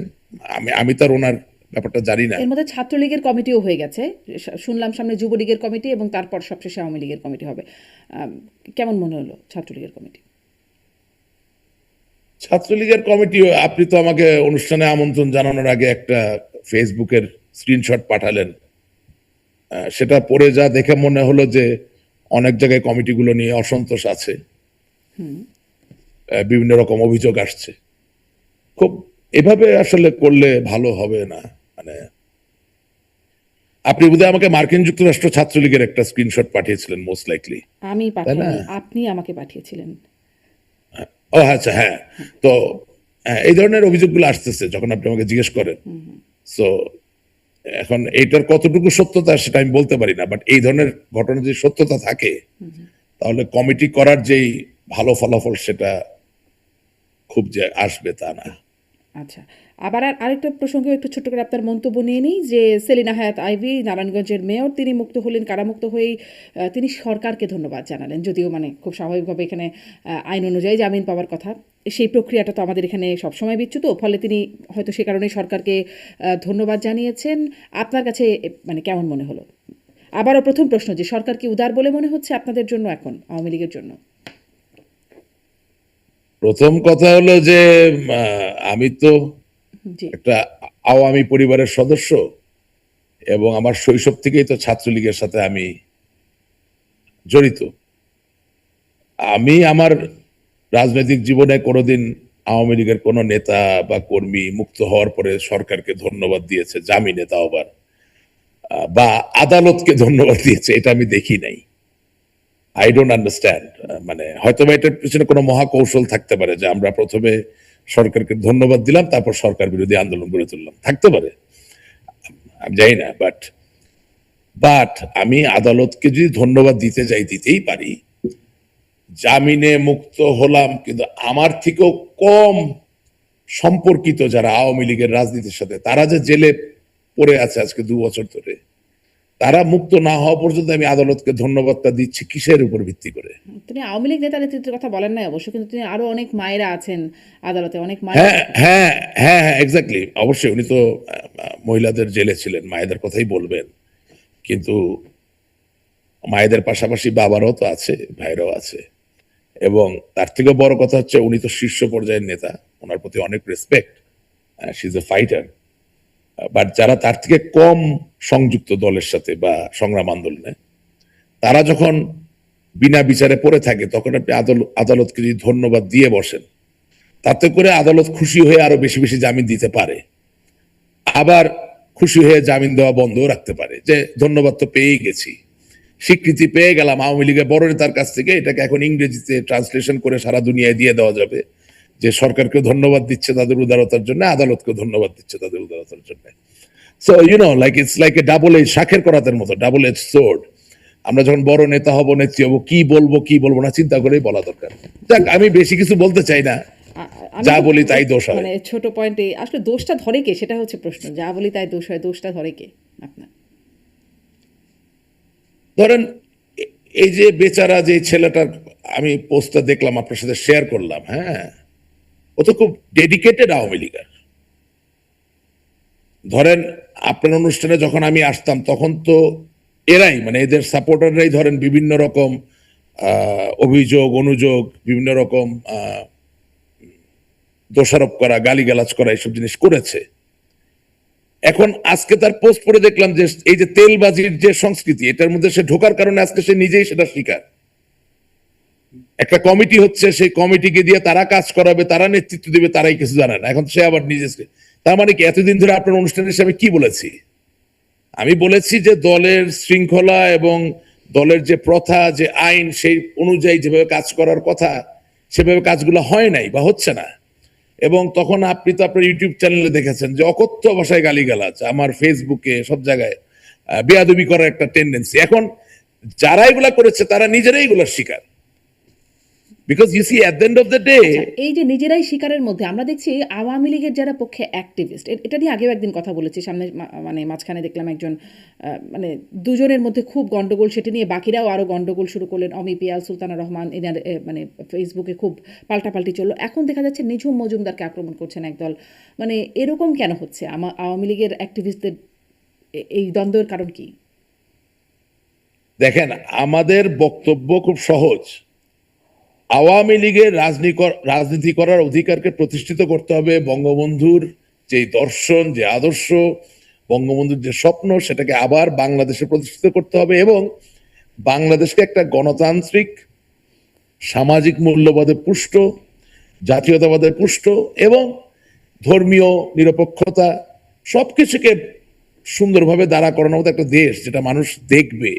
আমি তার ওনার ব্যাপারটা জানি না। এর মধ্যে ছাত্রলীগের কমিটিও হয়ে গেছে শুনলাম, সামনে যুবলীগের কমিটি এবং তারপর সবশেষে আওয়ামী লীগের কমিটি হবে। কেমন মনে হলো ছাত্রলীগের কমিটি? ছাত্রলীগের কমিটি, আপনি তো আমাকে অনুষ্ঠানে আমন্ত্রণ জানানোর আগে একটা ফেসবুকের স্ক্রিনশট পাঠালেন, সেটা পড়ে যা দেখে মনে হলো যে অনেক জায়গায় কমিটিগুলো নিয়ে অসন্তোষ আছে, বিভিন্ন রকম অভিযোগ আসছে। খুব এভাবে আসলে করলে ভালো হবে না। মানে আপনি বোধহয় আমাকে মার্কিন যুক্তরাষ্ট্র ছাত্রলীগের একটা স্ক্রিনশট পাঠিয়েছিলেন, মোস্ট লাইকলি। আমি পাঠাইনি, আপনি আমাকে পাঠিয়েছিলেন। ও আচ্ছা, হ্যাঁ। তো এই ধরনের অভিযোগগুলো আসতেছে যখন আপনি আমাকে জিজ্ঞেস করেন। সো এখন এইটার কতটুকু সত্যতা সেটা আমি বলতে পারি না, বাট এই ধরনের ঘটনা যদি সত্যতা থাকে, তাহলে কমিটি করার যেই ভালো ফলাফল সেটা খুব যে আসবে তা না। আচ্ছা, আবার আরেকটা প্রসঙ্গে একটু ছোট্ট করে আপনার মন্তব্য নিয়ে নিই যে সেলিনা হায়াৎ আইভী, নারায়ণগঞ্জের মেয়র, তিনি মুক্ত হলেন, কারামুক্ত হয়েই তিনি সরকারকে ধন্যবাদ জানালেন, যদিও মানে খুব স্বাভাবিকভাবে এখানে আইন অনুযায়ী জামিন পাওয়ার কথা। সেই প্রক্রিয়াটা তো আমাদের এখানে সবসময় বিচ্যুত, ফলে তিনি হয়তো সে কারণে সরকারকে ধন্যবাদ জানিয়েছেন। আপনার কাছে মানে কেমন মনে হলো? আবারও প্রথম প্রশ্ন, যে সরকার কি উদার বলে মনে হচ্ছে আপনাদের জন্য এখন, আওয়ামী লীগের জন্য? প্রথম কথা হলো যে আমি তো একটা আওয়ামী পরিবারের সদস্য, এবং আমার শৈশব থেকেই তো ছাত্রলীগের সাথে আমি জড়িত। আমি আমার রাজনৈতিক জীবনে কোনোদিন আওয়ামী লীগের কোন নেতা বা কর্মী মুক্ত হওয়ার পরে সরকারকে ধন্যবাদ দিয়েছে, জামিনে তাও আবার, বা আদালতকে ধন্যবাদ দিয়েছে, এটা আমি দেখি নাই। I don't understand. মানে হয়তো এটার পিছনে কোনো মহাকৌশল থাকতে পারে যে আমরা প্রথমে সরকারকে ধন্যবাদ দিলাম, তারপর সরকার বিরোধী আন্দোলন গড়ে তুললাম, থাকতে পারে, আমি জানি না। বাট বাট আমি আদালতকে যদি ধন্যবাদ দিতে যাই, দিতেই পারি। জামিনে মুক্ত হলাম, কিন্তু আমার থেকেও কম সম্পর্কিত যারা আওয়ামী লীগের রাজনীতির সাথে, তারা যে জেলে পড়ে আছে আজকে 2 বছর ধরে, তারা মুক্ত না হওয়া পর্যন্ত আমি আদালতকে ধন্যবাদটা দিচ্ছি কিসের উপর ভিত্তি করে? তিনি আওয়ামী লীগ নেতা নেতৃত্বের কথা বলেন নাই অবশ্য, কিন্তু তিনি আরো অনেক মায়েরা আছেন আদালতে, অনেক মায়েরা। হ্যাঁ হ্যাঁ হ্যাঁ হ্যাঁ, এক্স্যাক্টলি, অবশ্যই উনি তো মহিলাদের জেলে ছিলেন, মায়েদের কথাই বলবেন, কিন্তু মায়েদের পাশাপাশি বাবারাও তো আছে, ভাইরাও আছে। এবং তার থেকে বড় কথা হচ্ছে উনি তো শীর্ষ পর্যায়ের নেতা, ওনার প্রতি অনেক respect, she is a fighter. But যারা তার থেকে কম সংযুক্ত দলের সাথে বা সংগ্রাম আন্দোলনে, তারা যখন বিনা বিচারে পড়ে থাকে, তখন আপনি আদালতকে যদি ধন্যবাদ দিয়ে বসেন, তাতে করে আদালত খুশি হয়ে আরো বেশি বেশি জামিন দিতে পারে, আবার খুশি হয়ে জামিন দেওয়া বন্ধ রাখতে পারে, যে ধন্যবাদ তো পেয়েই গেছি, স্বীকৃতি পেয়ে গেলাম আওয়ামী লীগের বড় নেতার কাছ থেকে, এটাকে এখন ইংরেজিতে ট্রান্সলেশন করে সারা দুনিয়ায় দিয়ে দেওয়া যাবে যে সরকারকে ধন্যবাদ দিচ্ছে তাদের উদারতার জন্য, আদালতকে ধন্যবাদ দিচ্ছে তাদের উদারতার জন্য। So like it's like a double edge, শাঁখের করাতের মতো, ডাবল এজ সোর্ড। আমরা যখন বড় নেতা হব, নেত্রী হবো, কি বলবো না চিন্তা করেই বলা দরকার। যাক, আমি বেশি কিছু বলতে চাই না, যা বলি তাই দোষ হয়। মানে ছোট পয়েন্টে আসলে দোষটা ধরে কে, সেটা হচ্ছে প্রশ্ন। যা বলি তাই দোষ হয়, দোষটা ধরে কে আপনার? ধরেন এই যে বেচারা যে ছেলেটার আমি পোস্টটা দেখলাম, আপনার সাথে শেয়ার করলাম, হ্যাঁ, ও তো খুব ডেডিকেটেড আওয়ামী লীগার। ধরেন আপনার অনুষ্ঠানে যখন আমি আসতাম, তখন তো এরাই, মানে এদের সাপোর্টাররাই ধরেন বিভিন্ন রকম অভিযোগ অনুযোগ, বিভিন্ন রকম দোষারোপ করা, গালিগালাজ করা, এইসব জিনিস করেছে। এখন আজকে তার পোস্ট পড়ে দেখলাম যে এই যে তেলবাজির যে সংস্কৃতি, এটার মধ্যে সে ঢোকার কারণে আজকে সে নিজেই সেটা শিকার। একটা কমিটি হচ্ছে, সেই কমিটিকে দিয়ে তারা কাজ করাবে, তারা নেতৃত্ব দিবে, তারাই কিছু জানে না, এখন সে আবার নিজে। তার মানে কি, এতদিন ধরে আপনার অনুষ্ঠানের হিসাবে কি বলেছি? আমি বলেছি যে দলের শৃঙ্খলা এবং দলের যে প্রথা, যে আইন, সেই অনুযায়ী যেভাবে কাজ করার কথা, সেভাবে কাজগুলো হয় নাই বা হচ্ছে না। এবং তখন আপনি তো আপনার ইউটিউব চ্যানেলে দেখেছেন যে অকথ্য ভাষায় গালিগালাজ, আমার ফেসবুকে সব জায়গায় বেয়াদবি করার একটা টেন্ডেন্সি। এখন যারা এগুলা করেছে তারা নিজেরাই এগুলোর শিকার। Because you see at the end of the day, এই যে নিজেরাই শিকারের মধ্যে আমরা দেখছি আওয়ামী লীগের যারা পক্ষে অ্যাক্টিভিস্ট, এটা নিয়ে আগেও একদিন কথা বলেছি, সামনে মানে মাঝখানে দেখলাম একজন মানে দুজনের মধ্যে খুব গন্ডগোল, সেটা নিয়ে বাকিরাও আরো গন্ডগোল শুরু করলেন। অমি পিয়াল, সুলতানা রহমান, এনার মানে ফেসবুকে খুব পাল্টাপাল্টি চললো। এখন দেখা যাচ্ছে নিঝুম মজুমদারকে আক্রমণ করছেন একদল। মানে এরকম কেন হচ্ছে? আওয়ামী লীগের অ্যাক্টিভিস্টদের এই দ্বন্দ্বের কারণ কি? দেখেন, আমাদের বক্তব্য খুব সহজ। আওয়ামী লীগের রাজনীতি করার অধিকারকে প্রতিষ্ঠিত করতে হবে। বঙ্গবন্ধুর যে দর্শন, যে আদর্শ, বঙ্গবন্ধুর যে স্বপ্ন, সেটাকে আবার বাংলাদেশে প্রতিষ্ঠিত করতে হবে এবং বাংলাদেশকে একটা গণতান্ত্রিক সামাজিক মূল্যবোধে পুষ্ট, জাতীয়তাবাদে পুষ্ট এবং ধর্মীয় নিরপেক্ষতা সবকিছুকে সুন্দরভাবে দাঁড়া করানোর মতো একটা দেশ, যেটা মানুষ দেখবে,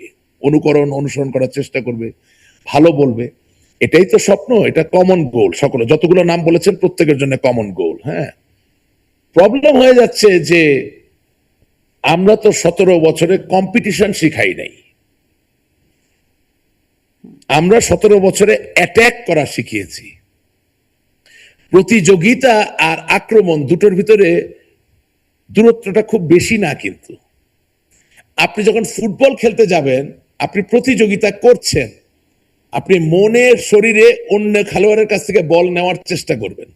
অনুসরণ করার চেষ্টা করবে, ভালো বলবে। এটাই তো স্বপ্ন, এটা কমন গোল। সকলে যতগুলো নাম বলেছেন প্রত্যেকের জন্য কমন গোল। হ্যাঁ, প্রবলেম হয়ে যাচ্ছে যে আমরা তো 17 বছরে কম্পিটিশন শিখাই নাই, আমরা 17 বছরে অ্যাটাক করা শিখিয়েছি। প্রতিযোগিতা আর আক্রমণ দুটোর ভিতরে দূরত্বটা খুব বেশি না, কিন্তু আপনি যখন ফুটবল খেলতে যাবেন, আপনি প্রতিযোগিতা করছেন, আপনি মনের শরীরে অন্য খেলোয়াড়ের কাছ থেকে বল নেওয়ার চেষ্টা করবেন।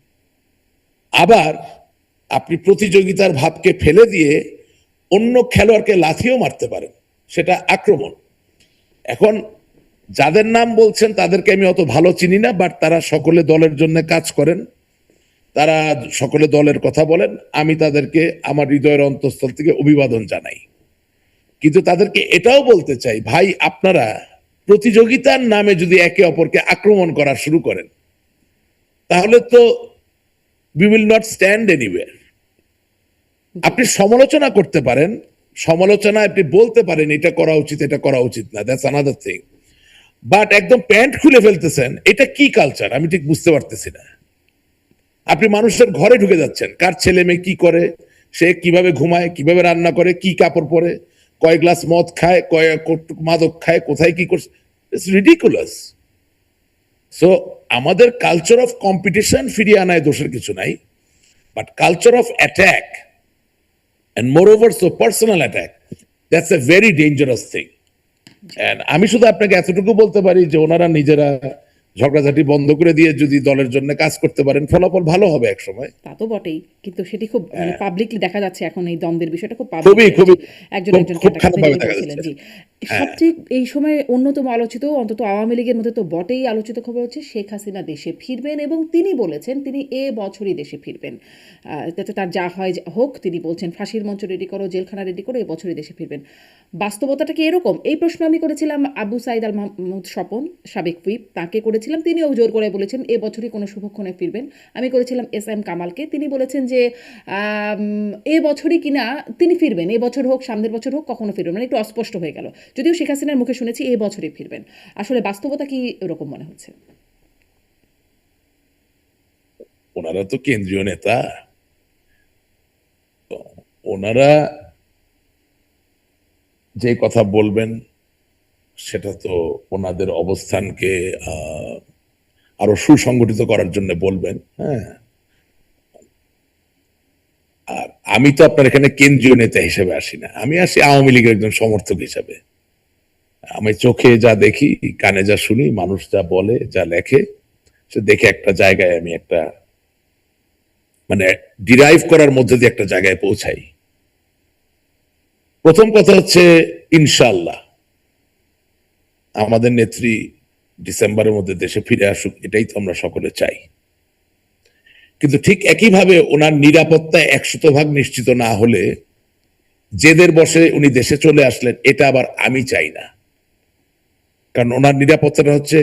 আবার আপনি প্রতিযোগিতার ভাবকে ফেলে দিয়ে অন্য খেলোয়াড়কে লাথিও মারতে পারেন, সেটা আক্রমণ। এখন যাদের নাম বলছেন তাদেরকে আমি অত ভালো চিনি না, বাট তারা সকলে দলের জন্য কাজ করেন, তারা সকলে দলের কথা বলেন। আমি তাদেরকে আমার হৃদয়ের অন্তঃস্থল থেকে অভিবাদন জানাই। কিন্তু তাদেরকে এটাও বলতে চাই, ভাই, আপনারা প্রতিযোগিতার নামে যদি একে অপরকে আক্রমণ করা শুরু করেন, তাহলে তো we will not stand anywhere. আপনি সমালোচনা করতে পারেন, সমালোচনা আপনি বলতে পারেন এটা করা উচিত, এটা করা উচিত না, দ্যাটস আনাদার থিং। বাট একদম প্যান্ট খুলে ফেলতেছেন, এটা কি কালচার আমি ঠিক বুঝতে পারতেছি না। আপনি মানুষের ঘরে ঢুকে যাচ্ছেন, কার ছেলে মেয়ে কি করে, সে কিভাবে ঘুমায়, কিভাবে রান্না করে, কি কাপড় পরে, কয় গ্লাস মদ খায়, কয় কটুক মাদক খায়, কোথায় কি করছে, ইটস রিডিকুলাস। সো আমাদের কালচার অফ কম্পিটিশন ফিরিয়ে আনায় দোষের কিছু নাই, but culture of attack and moreover so personal attack, that's a very dangerous thing. And আমি শুধু আপনাকে এতটুকু বলতে পারি যে ওনারা নিজেরা ঝগড়াঝাটি বন্ধ করে দিয়ে যদি দলের জন্য কাজ করতে পারেন, ফলাফল ভালো হবে এক সময়। তা তো বটেই, কিন্তু সেটি খুব মানে পাবলিকলি দেখা যাচ্ছে এখন এই দ্বন্দ্বের বিষয়টা খুব খুবই পাবলিক, খুবই একজন খুব একজনকে খুব attack খারাপ করতে ভাবে গিয়ে দেখা বলছিলেন। যাচ্ছে। জি, সবচেয়ে এই সময় অন্যতম আলোচিত, অন্তত আওয়ামী লীগের মধ্যে তো বটেই আলোচিত খবর হচ্ছে শেখ হাসিনা দেশে ফিরবেন, এবং তিনি বলেছেন তিনি এ বছরই দেশে ফিরবেন। যাতে তার যা হয় হোক, তিনি বলছেন ফাঁসির মঞ্চ রেডি করো, জেলখানা রেডি করো, এ বছরই দেশে ফিরবেন। বাস্তবতাটা কি এরকম? এই প্রশ্ন আমি করেছিলাম আবু সাইদ আল মাহমুদ স্বপন, সাবেক হুইপ, তাকে করেছিলাম, তিনিও জোর করে বলেছেন এ বছরই কোনো শুভক্ষণে ফিরবেন। আমি করেছিলাম এস এম কামালকে, তিনি বলেছেন যে এ বছরই কিনা তিনি ফিরবেন, এ বছর হোক সামনের বছর হোক কখনো ফিরবেন, মানে একটু অস্পষ্ট হয়ে গেল। যদিও শেখ হাসিনার মুখে শুনেছি এ বছরই ফিরবেন। আসলে বাস্তবতা কি এরকম মনে হচ্ছে? ওনারা তো কেন্দ্রীয় নেতা, তো ওনারা যে কথা বলবেন সেটা তো ওনাদের অবস্থানকে আরো সুসংগঠিত করার জন্য বলবেন। হ্যাঁ, আর আমি তো আপনার এখানে কেন্দ্রীয় নেতা হিসেবে আসি না, আমি আসি আওয়ামী লীগের একজন সমর্থক হিসেবে। আমি চোখে যা দেখি, কানে যা শুনি, মানুষ যা বলে, যা লেখে, সে দেখে একটা জায়গায় আমি একটা মানে ডিরাইভ করার মধ্যে দিয়ে একটা জায়গায় পৌঁছাই। প্রথম কথা হচ্ছে ইনশাআল্লাহ আমাদের নেত্রী ডিসেম্বরের মধ্যে দেশে ফিরে আসুক, এটাই তো আমরা সকলে চাই। কিন্তু ঠিক একইভাবে ওনার নিরাপত্তা 100% নিশ্চিত না হলে জেদের বসে উনি দেশে চলে আসলেন, এটা আবার আমি চাই না। কারণ ওনার নিরাপত্তাটা হচ্ছে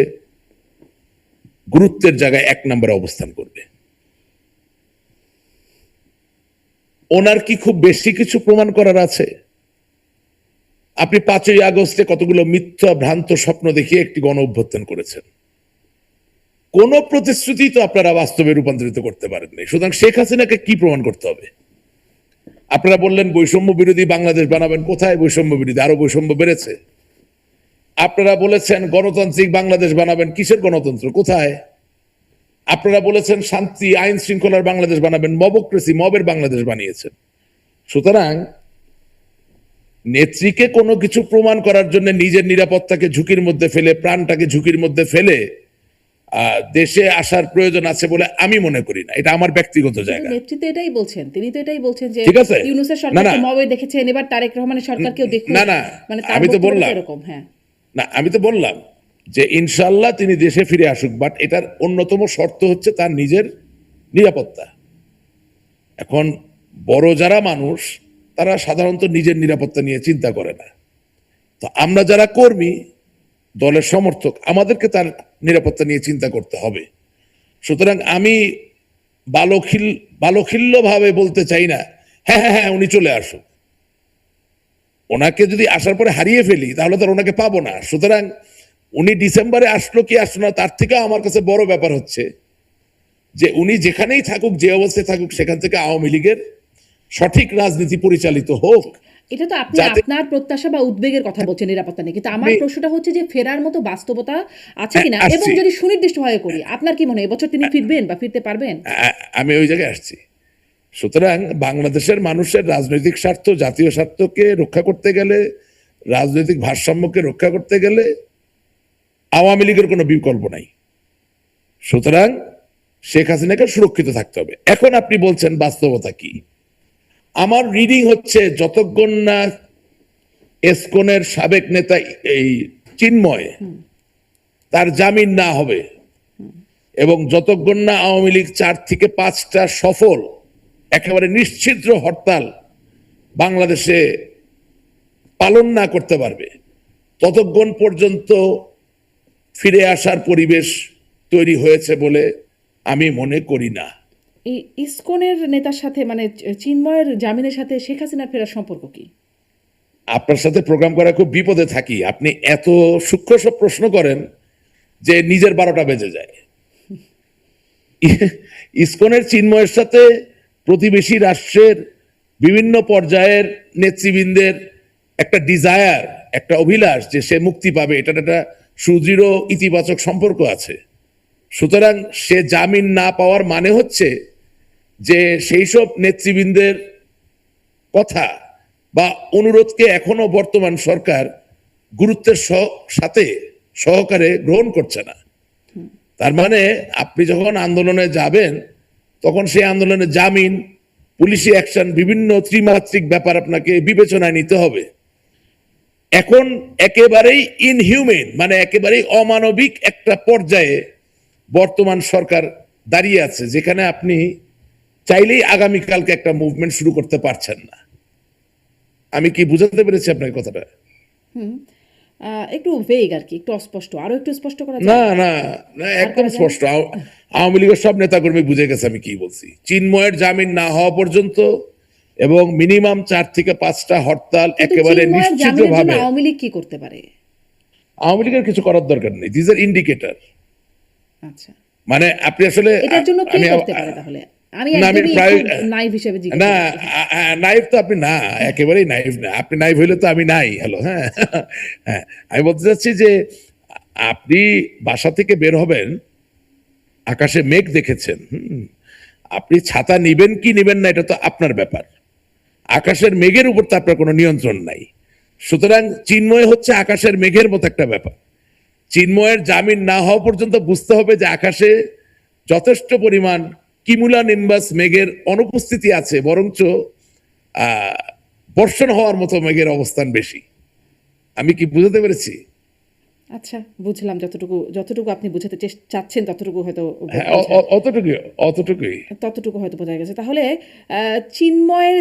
গুরুত্বের জায়গায় 1 নম্বরে অবস্থান করবে। ওনার কি খুব বেশি কিছু প্রমাণ করার আছে? আপনি 5ই আগস্টে কতগুলো মিথ্যা ভ্রান্ত স্বপ্ন দেখিয়ে একটি গণ অভ্যুত্থান করেছেন, কোন প্রতিশ্রুতি তো আপনারা বাস্তবে রূপান্তরিত করতে পারেননি। সুতরাং শেখ হাসিনাকে কি প্রমাণ করতে হবে? আপনারা বললেন বৈষম্য বিরোধী বাংলাদেশ বানাবেন, কোথায় বৈষম্য বিরোধী? আরো বৈষম্য বেড়েছে। আপনারা বলেছেন গণতান্ত্রিক বাংলাদেশ বানাবেন, কিসের গণতন্ত্র? কোথায়? আপনারা বলেছেন শান্তি আইন শৃঙ্খলার বাংলাদেশ বানাবেন, মবক্রেসি মবের বাংলাদেশ বানিয়েছেন। সুতরাং নেত্রীকে কোনো কিছু প্রমাণ করার জন্য নিজের নিরাপত্তাকে ঝুঁকির মধ্যে ফেলে, প্রাণটাকে ঝুঁকির মধ্যে ফেলে দেশে আসার প্রয়োজন আছে বলে আমি মনে করি না। এটা আমার ব্যক্তিগত জায়গা। নেতৃত্ব এটাই বলছেন, তিনি তো এটাই বলছেন যে ঠিক আছে, ইউনূসের না সরকারকে না মবে দেখেছেন, এবার তারেক রহমানের সরকারকেও দেখুন। না না, মানে তার আমি তো বক্তব্য বললাম, এরকম। হ্যাঁ, না আমি তো বললাম যে ইনশাল্লাহ তিনি দেশে ফিরে আসুক, বাট এটার অন্যতম শর্ত হচ্ছে তার নিজের নিরাপত্তা। এখন বড় যারা মানুষ তারা সাধারণত নিজের নিরাপত্তা নিয়ে চিন্তা করে না, তো আমরা যারা কর্মী, দলের সমর্থক, আমাদেরকে তার নিরাপত্তা নিয়ে চিন্তা করতে হবে। সুতরাং আমি বালখিল্য ভাবে বলতে চাই না হ্যাঁ হ্যাঁ হ্যাঁ উনি চলে আসুক। ওনাকে যদি আসার পরে হারিয়ে ফেলি তাহলে তো আর ওনাকে পাবো না। সুতরাং উনি ডিসেম্বরে আসলো কি আসলো না, তার থেকে আমার কাছে বড় ব্যাপার হচ্ছে যে উনি যেখানেই থাকুক, যে অবস্থায় থাকুক, সেখান থেকে আওয়ামী লীগের সঠিক রাজনীতি পরিচালিত হোক। এটা তো আপনি যাতে আপনার প্রত্যাশা বা উদ্বেগের কথা বলছেন নিরাপত্তা নিয়ে, কিন্তু আমার আমি প্রশ্নটা হচ্ছে যে ফেরার মতো বাস্তবতা আছে কিনা, এবং আসছি, যদি সুনির্দিষ্টভাবে করি, আপনার কি মনে হয় এবছর তিনি ফিরবেন বা ফিরতে পারবেন? আমি ওই জায়গায় আসছি। সুতরাং বাংলাদেশের মানুষের রাজনৈতিক স্বার্থ, জাতীয় স্বার্থকে রক্ষা করতে গেলে, রাজনৈতিক ভারসাম্যকে রক্ষা করতে গেলে আওয়ামী লীগের কোনো বিকল্প নাই। সুতরাং শেখ হাসিনাকে সুরক্ষিত থাকতে হবে। এখন আপনি বলছেন বাস্তবতা কি? আমার রিডিং হচ্ছে যতক্ষণ না এসকনের সাবেক নেতা এই চিন্ময় তার জামিন না হবে, এবং যতক্ষণ না আওয়ামী লীগ 4 থেকে 5টা সফল একেবারে নিশ্চিদ্র হরতাল বাংলাদেশে পালন না করতে পারবে, ততক্ষণ পর্যন্ত ফিরে আসার পরিবেশ তৈরি হয়েছে বলে আমি মনে করি না। এই ইসকনের নেতার সাথে, মানে চিন্ময়ের জামিনের সাথে শেখ হাসিনার ফেরার সম্পর্ক কি? আপনার সাথে প্রোগ্রাম করা খুব বিপদে থাকি। আপনি এত সূক্ষ্ম সব প্রশ্ন করেন যে নিজের 12টা বেজে যায়। ইসকনের চিন্ময়ের সাথে প্রতিবেশী রাষ্ট্রের বিভিন্ন পর্যায়ের নেতৃবৃন্দের একটা ডিজায়ার, একটা অভিলাষ যে সে মুক্তি পাবে, এটার একটা সুদৃঢ় ইতিবাচক সম্পর্ক আছে। সুতরাং সে জামিন না পাওয়ার মানে হচ্ছে যে সেই সব নেতৃবৃন্দের কথা বা অনুরোধকে এখনো বর্তমান সরকার গুরুত্বের সাথে সহকারে গ্রহণ করছে না। তার মানে আপনি যখন আন্দোলনে যাবেন তখন সেই আন্দোলনে জামিন, পুলিশি অ্যাকশন, বিভিন্ন ত্রিমাত্রিক ব্যাপার আপনাকে বিবেচনায় নিতে হবে। এখন একেবারেই ইনহিউম্যান, মানে একেবারেই অমানবিক একটা পর্যায়ে বর্তমান সরকার দাঁড়িয়ে আছে, যেখানে আপনি চাইলেই আগামীকালকে একটা মুভমেন্ট শুরু করতে পারছেন না। আমি কি বুঝাতে পেরেছি আপনার কথাটা? একটু ভেগ আর কি, একটু অস্পষ্ট, আরো একটু স্পষ্ট করা যায়? না না না, একদম স্পষ্ট। আওয়ামী লীগের সব নেতাকর্মী বুঝে গেছে আমি কি বলছি। চিন্ময়ের জামিন না হওয়া পর্যন্ত এবং মিনিমাম 4 থেকে 5টা হরতাল একেবারে নিশ্চিতভাবে। আওয়ামী লীগ কি করতে পারে? আওয়ামী লীগের কিছু করার দরকার নেই, দিস আর ইন্ডিকেটর। আচ্ছা, মানে আপনি আসলে এটার জন্য কি করতে পারে তাহলে? আমি নাইভ হিসেবে জিজ্ঞেস না, করছি। নাইভ তো আপনি না, একেবারেই নাইভ না। আপনি নাইভ হইলে তো আমি নাই। হ্যালো, হ্যাঁ হ্যাঁ, আমি বলতে চাচ্ছি যে আপনি বাসা থেকে বের হবেন, আকাশে মেঘ দেখেছেন, আপনি ছাতা নিবেন কি নিবেন না এটা তো আপনার ব্যাপার। আকাশের মেঘের উপর তো আপনার কোনো নিয়ন্ত্রণ নাই। সুতরাং চিন্ময় হচ্ছে আকাশের মেঘের মতো একটা ব্যাপার। চিন্ময়ের জামিন না হওয়া পর্যন্ত বুঝতে হবে যে আকাশে যথেষ্ট পরিমাণ কিমুলা নিম্বাস মেঘের অনুপস্থিতি আছে, বরঞ্চ বর্ষণ হওয়ার মতো মেঘের অবস্থান বেশি। আমি কি বুঝতে পেরেছি? আচ্ছা, বুঝলাম। যতটুকু আপনি বুঝাতে চাচ্ছেন ততটুকু হয়তো ততটুকু হয়তো বোঝা গেছে। তাহলে চিন্ময়ের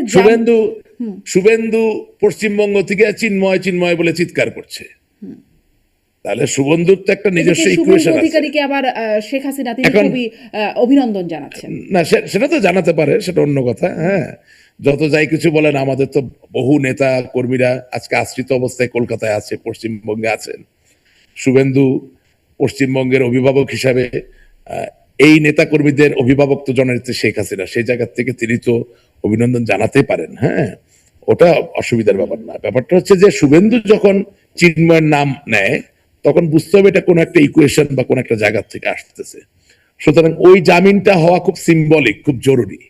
শুভেন্দু পশ্চিমবঙ্গ থেকে চিন্ময় চিন্ময় বলে চিৎকার করছে, তাহলে শুভেন্দুর তো একটা নিজস্ব ইকুয়েশন আছে। অধিকারীকে আবার শেখ হাসিনা তিনি খুবই অভিনন্দন জানাচ্ছেন। না, সেটা তো জানাতে পারে, সেটা অন্য কথা। হ্যাঁ, যত যাই কিছু বলেন, আমাদের তো বহু নেতা কর্মীরা আজকে আশ্রিত অবস্থায় কলকাতায় আছে, পশ্চিমবঙ্গে আছেন। শুভেন্দু পশ্চিমবঙ্গের অভিভাবক হিসাবে এই নেতা কর্মীদের অভিভাবক তো জননেত্রী শেখ হাসিনা, সেই জায়গা থেকে তিনি তো অভিনন্দন জানাতে পারেন। হ্যাঁ, ওটা অসুবিধার ব্যাপার না। ব্যাপারটা হচ্ছে যে শুভেন্দু যখন চিন্ময়ের নাম নেয় তখন বুঝতে হবে এটা কোন একটা ইকুয়েশন বা কোন একটা জায়গা থেকে আসতেছে। সুতরাং ওই জামিনটা হওয়া খুব সিম্বলিক, খুব জরুরি।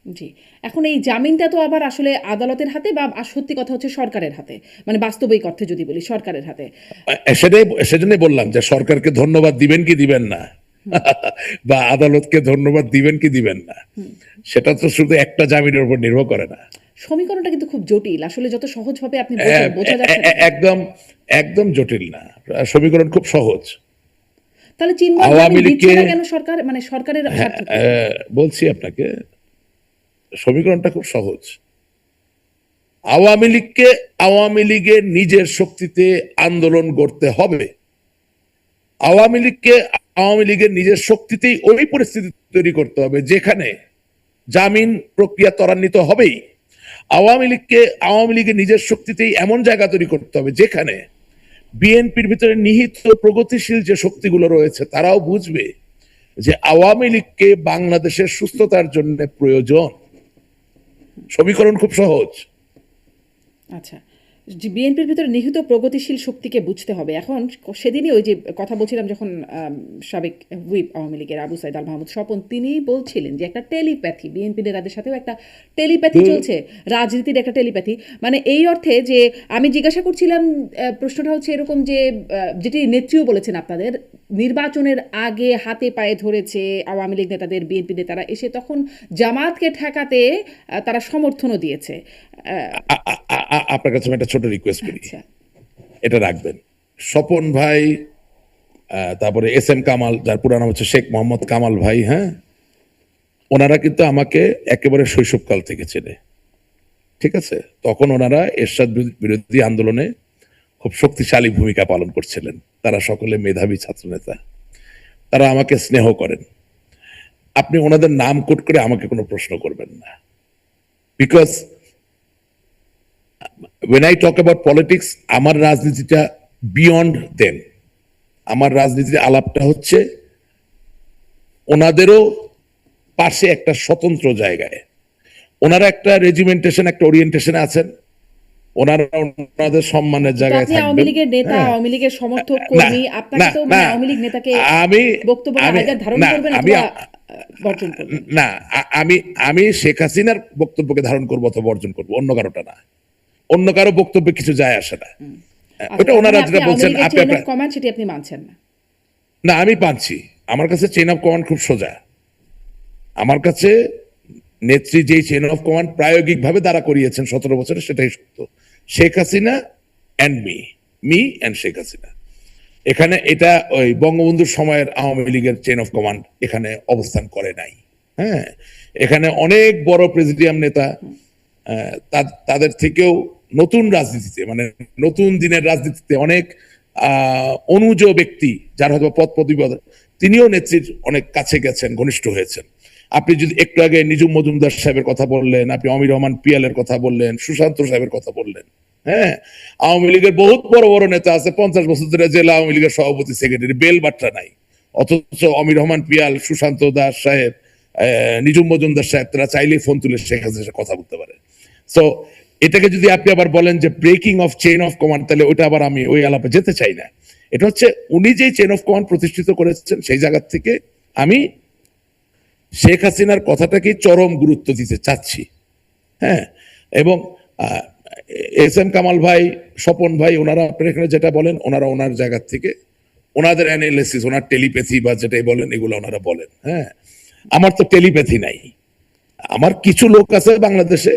জি, এখন এই জামিনটা তো আবার আসলে আদালতের হাতে, বা সত্যি কথা হচ্ছে সরকারের হাতে, মানে বাস্তবিক অর্থে যদি বলি সরকারের হাতে। সেজন্যই বললাম যে সরকারকে ধন্যবাদ দিবেন কি দিবেন না, বা আদালতকে ধন্যবাদ দিবেন কি দিবেন না, সেটা তো শুধু একটা জামিনের উপর নির্ভর করে না। সমীকরণটা কিন্তু খুব জটিল আসলে, যত সহজভাবে আপনি বলছেন বোঝা যাচ্ছে না। একদম জটিল না, সমীকরণ খুব সহজ। তাহলে চিন্ময় জামিন দিচ্ছে না কেন সরকার? মানে সরকারের বলছি আপনাকে, সমীকরণটা খুব সহজ। আওয়ামী লীগের নিজের শক্তিতে আন্দোলন করতে হবে। আওয়ামী লীগের নিজের শক্তিতেই ওই পরিস্থিতি তৈরি করতে হবে যেখানে জামিন প্রক্রিয়া ত্বরান্বিত হবেই। আওয়ামী লীগের নিজের শক্তিতেই এমন জায়গা তৈরি করতে হবে যেখানে বিএনপির ভিতরে নিহিত প্রগতিশীল যে শক্তিগুলো রয়েছে তারাও বুঝবে যে আওয়ামী লীগকে বাংলাদেশের সুস্থতার জন্য প্রয়োজন। সমীকরণ খুব সহজ। আচ্ছা, বিএনপির ভিতরে নিহিত প্রগতিশীল শক্তিকে বুঝতে হবে। এখন সেদিনই ওই যে কথা বলছিলাম, যখন সাবেক হুইপ আওয়ামী লীগের আবু সাইদ আল মাহমুদ স্বপন তিনি বলছিলেন যে একটা টেলিপ্যাথি, বিএনপি নেতাদের সাথেও একটা টেলিপ্যাথি চলছে, রাজনীতির একটা টেলিপ্যাথি। মানে এই অর্থে যে আমি জিজ্ঞাসা করছিলাম, প্রশ্নটা হচ্ছে এরকম যে যেটি নেত্রীও বলেছেন আপনাদের, নির্বাচনের আগে হাতে পায়ে ধরেছে আওয়ামী লীগ নেতাদের বিএনপি নেতারা এসে, তখন জামাতকে ঠেকাতে তারা সমর্থনও দিয়েছে। আপনার কাছে আমি একটা ছোট রিকোয়েস্ট করি, এটা রাখবেন। স্বপন ভাই, তারপরে এস এম কামাল, যার পুরো নাম হচ্ছে শেখ মোহাম্মদ কামাল ভাই, হ্যাঁ, ওনারা কিন্তু আমাকে একেবারে শৈশবকাল থেকে চেনে, ঠিক আছে? তখন ওনারা এরশাদ বিরোধী আন্দোলনে খুব শক্তিশালী ভূমিকা পালন করছিলেন। তারা সকলে মেধাবী ছাত্রনেতা, তারা আমাকে স্নেহ করেন। আপনি ওনাদের নাম কোট করে আমাকে কোনো প্রশ্ন করবেন না, because when I talk about politics, আমার রাজনীতিটা বিয়ন্ড দেম। আমার রাজনীতির আলাপটা হচ্ছে ওনাদেরও পাশে একটা স্বতন্ত্র জায়গায়। ওনারা একটা রেজিমেন্টেশন, একটা ওরিয়েন্টেশনে আছেন, ওনারা ওনাদের সম্মানের তো জায়গায় আপনি আওয়ামী থাকবেন। লীগের নেতা, হ্যাঁ। আওয়ামী লীগের সমর্থক না কর্মী, আপনাকে না তো না আওয়ামী লীগ নেতাকে আমি বক্তব্য আমি আইদার ধারণ না করবেন আমি অথবা বর্জন করবেন। না আমি আমি শেখ হাসিনার বক্তব্যকে ধারণ করবো অথবা বর্জন করবো, অন্য কারোটা না। অন্য কারো বক্তব্যে কিছু যায় আসে না। ওটা ওনারা যেটা বলছেন আপনি চেইন অফ কমান্ড সেটি আপনি মানছেন না? না, আমি পাচ্ছি। আমার কাছে চেইন অফ কমান্ড খুব সোজা। আমার কাছে নেত্রী যেই চেইন অফ কমান্ড প্রায়োগিকভাবে দাঁড়া করিয়েছেন 17 বছরে, সেটাই সত্য। Sheikh Hasina and me and Sheikh Hasina. এখানে এটা ওই বঙ্গবন্ধুর সময়ের আওয়ামী লীগের চেইন অফ কমান্ড এখানে অবস্থান করে নাই। হ্যাঁ, এখানে অনেক বড় প্রেসিডিয়াম নেতা, তাদের থেকেও নতুন রাজনীতিতে, মানে নতুন দিনের রাজনীতিতে অনেক অনুজ ব্যক্তি, যার হয়তো পদ প্রতিপদ, তিনিও নেত্রীর অনেক কাছে গেছেন, ঘনিষ্ঠ হয়েছেন। আপনি যদি একটু আগে নিজুম মজুমদার সাহেবের কথা বললেন, আপনি অমির রহমান পিয়ালের কথা বললেন, সুশান্ত সাহেবের কথা বললেন। হ্যাঁ, আওয়ামী লীগের বহুত বড় বড় নেতা আছে, 50 বছর ধরে জেলা আওয়ামী লীগের সভাপতি, সেক্রেটারি, বেল বাট্টা নাই। অথচ অমির রহমান পিয়াল, সুশান্ত দাস সাহেব, নিজুম মজুমদার সাহেব, তারা চাইলেই ফোন তুলে শেখ হাসিনার সাথে কথা বলতে পারে। সো এটাকে যদি আপনি আবার বলেন যে breaking of chain of command, তাহলে ওইটা আবার আমি ওই আলাপে যেতে চাই না। এটা হচ্ছে উনি যে চেইন অফ কমান্ড প্রতিষ্ঠিত করেছেন, সেই জায়গা থেকে আমি শেখ হাসিনার কথাটাকে চরম গুরুত্ব দিতে চাচ্ছি। হ্যাঁ, এবং এস এম কামাল ভাই, স্বপন ভাই, ওনারা আপনার এখানে যেটা বলেন, ওনারা ওনার জায়গা থেকে ওনাদের অ্যানালিসিস, ওনার টেলিপ্যাথি বা যেটাই বলেন, এগুলো ওনারা বলেন। হ্যাঁ, আমার তো টেলিপ্যাথি নাই। আমার কিছু লোক আছে বাংলাদেশে,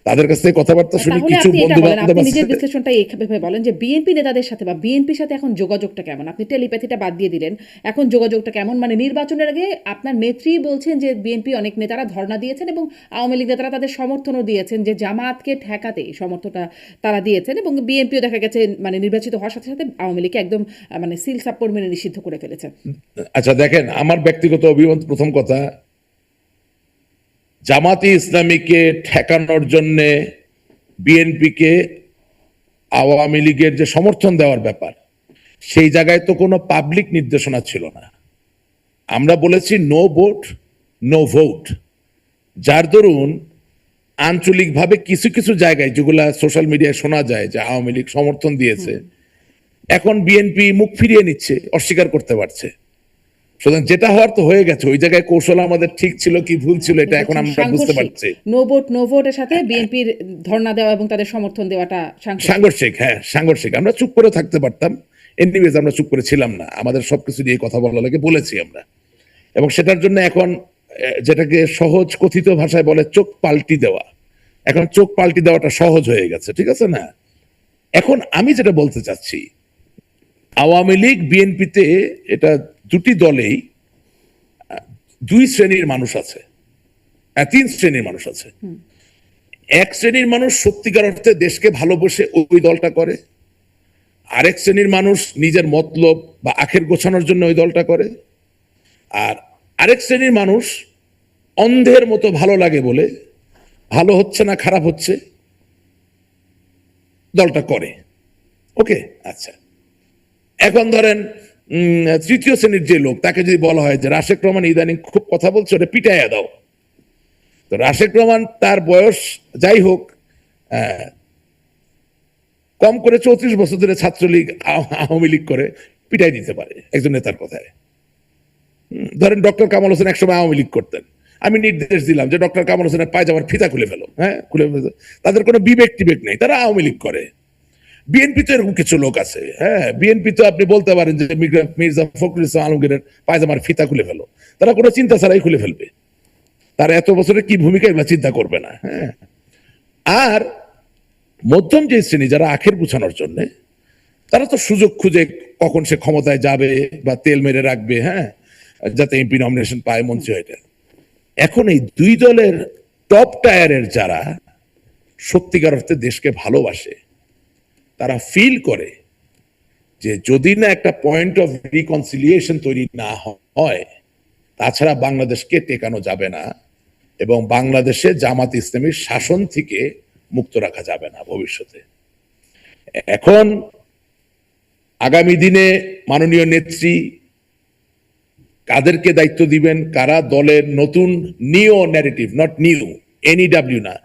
তাদের কাছ থেকে কথাবার্তা শুনি, তাহলে কিছু আপনি এটা বন্ধু বলেন, বান্ধব আপনি নিজের আছে। বিশ্লেষণটা এইভাবে বলেন যে বিএনপি নেতাদের সাথে বা বিএনপির সাথে এখন যোগাযোগটা কেমন? আপনি টেলিপ্যাথিটা বাদ দিয়ে দিলেন, এখন যোগাযোগটা কেমন? মানে নির্বাচনের আগে আপনার নেত্রী বলছেন যে বিএনপি অনেক নেতারা ধর্ণা দিয়েছেন এবং আওয়ামী লীগ নেতারা তাদের সমর্থনও দিয়েছেন, যে জামাতকে ঠেকাতে সমর্থনটা তারা দিয়েছেন, এবং বিএনপিও দেখা গেছে মানে নির্বাচিত হওয়ার সাথে সাথে আওয়ামী লীগকে একদম মানে সিল সাপোর্ট মেনে নিষিদ্ধ করে ফেলেছে। আচ্ছা দেখেন, আমার ব্যক্তিগত অভিমত, প্রথম কথা, জামাতে ইসলামীকে ঠেকানোর জন্য বিএনপিকে আওয়ামী লীগের যে সমর্থন দেওয়ার ব্যাপার, সেই জায়গায় তো কোনো পাবলিক নির্দেশনা ছিল না। আমরা বলেছি নো ভোট নো ভোট, যার দরুন আঞ্চলিকভাবে কিছু কিছু জায়গায় যেগুলা সোশ্যাল মিডিয়ায় শোনা যায় যে আওয়ামী লীগ সমর্থন দিয়েছে, এখন বিএনপি মুখ ফিরিয়ে নিচ্ছে, অস্বীকার করতে পারছে। সুতরাং যেটা হওয়ার তো হয়ে গেছে। ওই জায়গায় কৌশল আমাদের ঠিক ছিল কি ভুল ছিল, এটা এখন আমরা বুঝতে পারছি। নো ভোটের সাথে বিএনপির ধর্ণা দেওয়া এবং তাদের সমর্থন দেওয়াটা সাংঘর্ষিক। হ্যাঁ, সাংঘর্ষিক। আমরা চুপ করে থাকতে পারতাম, এনিওয়েজ আমরা চুপ করে ছিলাম না। আমাদের সবকিছু নিয়ে কথা বলা লাগে বলেছি আমরা, এবং সেটার জন্য এখন যেটাকে সহজ কথিত ভাষায় বলে চোখ পাল্টি দেওয়া, এখন চোখ পাল্টি দেওয়াটা সহজ হয়ে গেছে, ঠিক আছে না? এখন আমি যেটা বলতে চাচ্ছি, আওয়ামী লীগ বিএনপিতে এটা দুটি দলেই দুই শ্রেণীর মানুষ আছে, তিন শ্রেণীর মানুষ আছে। এক শ্রেণীর মানুষ সত্যিকার অর্থে দেশকে ভালোবেসে ওই দলটা করে, আরেক শ্রেণীর মানুষ নিজের মতলব বা আখের গোছানোর জন্য ওই দলটা করে, আর আরেক শ্রেণীর মানুষ অন্ধের মতো ভালো লাগে বলে, ভালো হচ্ছে না খারাপ হচ্ছে, দলটা করে। ওকে, আচ্ছা। এখন ধরেন তৃতীয় শ্রেণীর যে লোক, তাকে যদি বলা হয় যে রাশেক রহমান ইদানিং খুব কথা বলছে, ওটা পিটাইয়া দাও, তো রাশেক রহমান তার বয়স যাই হোক, কম করে 34 বছর ধরে ছাত্রলীগ আওয়ামী লীগ করে, পিটাই দিতে পারে একজন নেতার কথায়। ধরেন ডক্টর কামাল হোসেন একসময় আওয়ামী লীগ করতেন, আমি নির্দেশ দিলাম যে ডক্টর কামাল হোসেনের পায়জামার ফিতা খুলে ফেলো, হ্যাঁ খুলে ফেলো, তাদের কোনো বিবেক টিবেক নেই, তারা আওয়ামী লীগ করে। বিএনপি তো এরকম কিছু লোক আছে। হ্যাঁ, বিএনপি তো আপনি বলতে পারেন যে মির্জা ফখরুল ইসলাম আলমগীরের পায়জামার ফিতা খুলে ফেলো, তারা কোনো চিন্তা ছাড়াই খুলে ফেলবে। তার এত বছরের কি ভূমিকা এগুলো চিন্তা করবে না। হ্যাঁ, আর মধ্যম যে শ্রেণী, যারা আখের গুছানোর জন্য, তারা তো সুযোগ খুঁজে কখন সে ক্ষমতায় যাবে বা তেল মেরে রাখবে, হ্যাঁ, যাতে এমপি নমিনেশন পায়, মন্ত্রী হয়। এখন এই দুই দলের টপ টায়ারের যারা সত্যিকার অর্থে দেশকে ভালোবাসে, তারা ফিল করে যে যদি না একটা পয়েন্ট অফ রিকনসিলিয়েশন তৈরি না হয়, তাছাড়া বাংলাদেশকে টেকানো যাবে না, এবং বাংলাদেশে জামাত ইসলামীর শাসন থেকে মুক্ত রাখা যাবে না ভবিষ্যতে। এখন আগামী দিনে মাননীয় নেত্রী কাদেরকে দায়িত্ব দিবেন, কারা দলের নতুন নিও ন্যারেটিভ, নট নিউ, NEW না,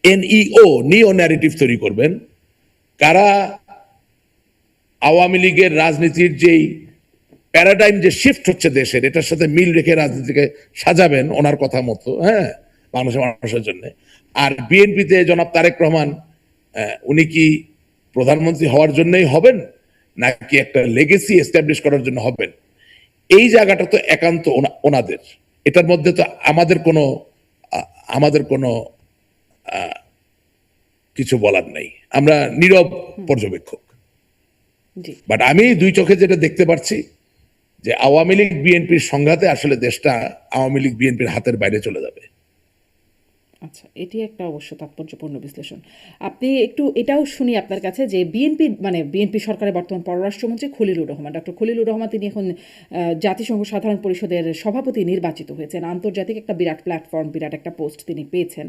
NEO, নিও ন্যারেটিভ তৈরি করবেন, কারা আওয়ামী লীগের রাজনীতির যেই প্যারাডাইম যে শিফট হচ্ছে দেশের, এটার সাথে মিল রেখে রাজনীতিকে সাজাবেন ওনার কথা মতো, হ্যাঁ, বাংলাদেশের মানুষের জন্য। আর বিএনপিতে জনাব তারেক রহমান, উনি কি প্রধানমন্ত্রী হওয়ার জন্যই হবেন নাকি একটা লেগেসি এস্টাবলিশ করার জন্য হবেন, এই জায়গাটা তো একান্ত ওনাদের। এটার মধ্যে তো আমাদের কোনো কিছু বলার নাই, আমরা নীরব পর্যবেক্ষক। বাট আমি দুই চোখে যেটা দেখতে পাচ্ছি যে আওয়ামী লীগ বিএনপির সংঘাতে আসলে দেশটা আওয়ামী লীগ বিএনপির হাতের বাইরে চলে যাবে। আচ্ছা, এটি একটা অবশ্য তাৎপর্যপূর্ণ বিশ্লেষণ। আপনি একটু এটাও শুনি আপনার কাছে যে বিএনপি সরকারের বর্তমান পররাষ্ট্রমন্ত্রী খলিলুর রহমান, ডক্টর খলিলুর রহমান, তিনি এখন জাতিসংঘ সাধারণ পরিষদের সভাপতি নির্বাচিত হয়েছেন। আন্তর্জাতিক একটা বিরাট প্ল্যাটফর্ম, বিরাট একটা পোস্ট তিনি পেয়েছেন।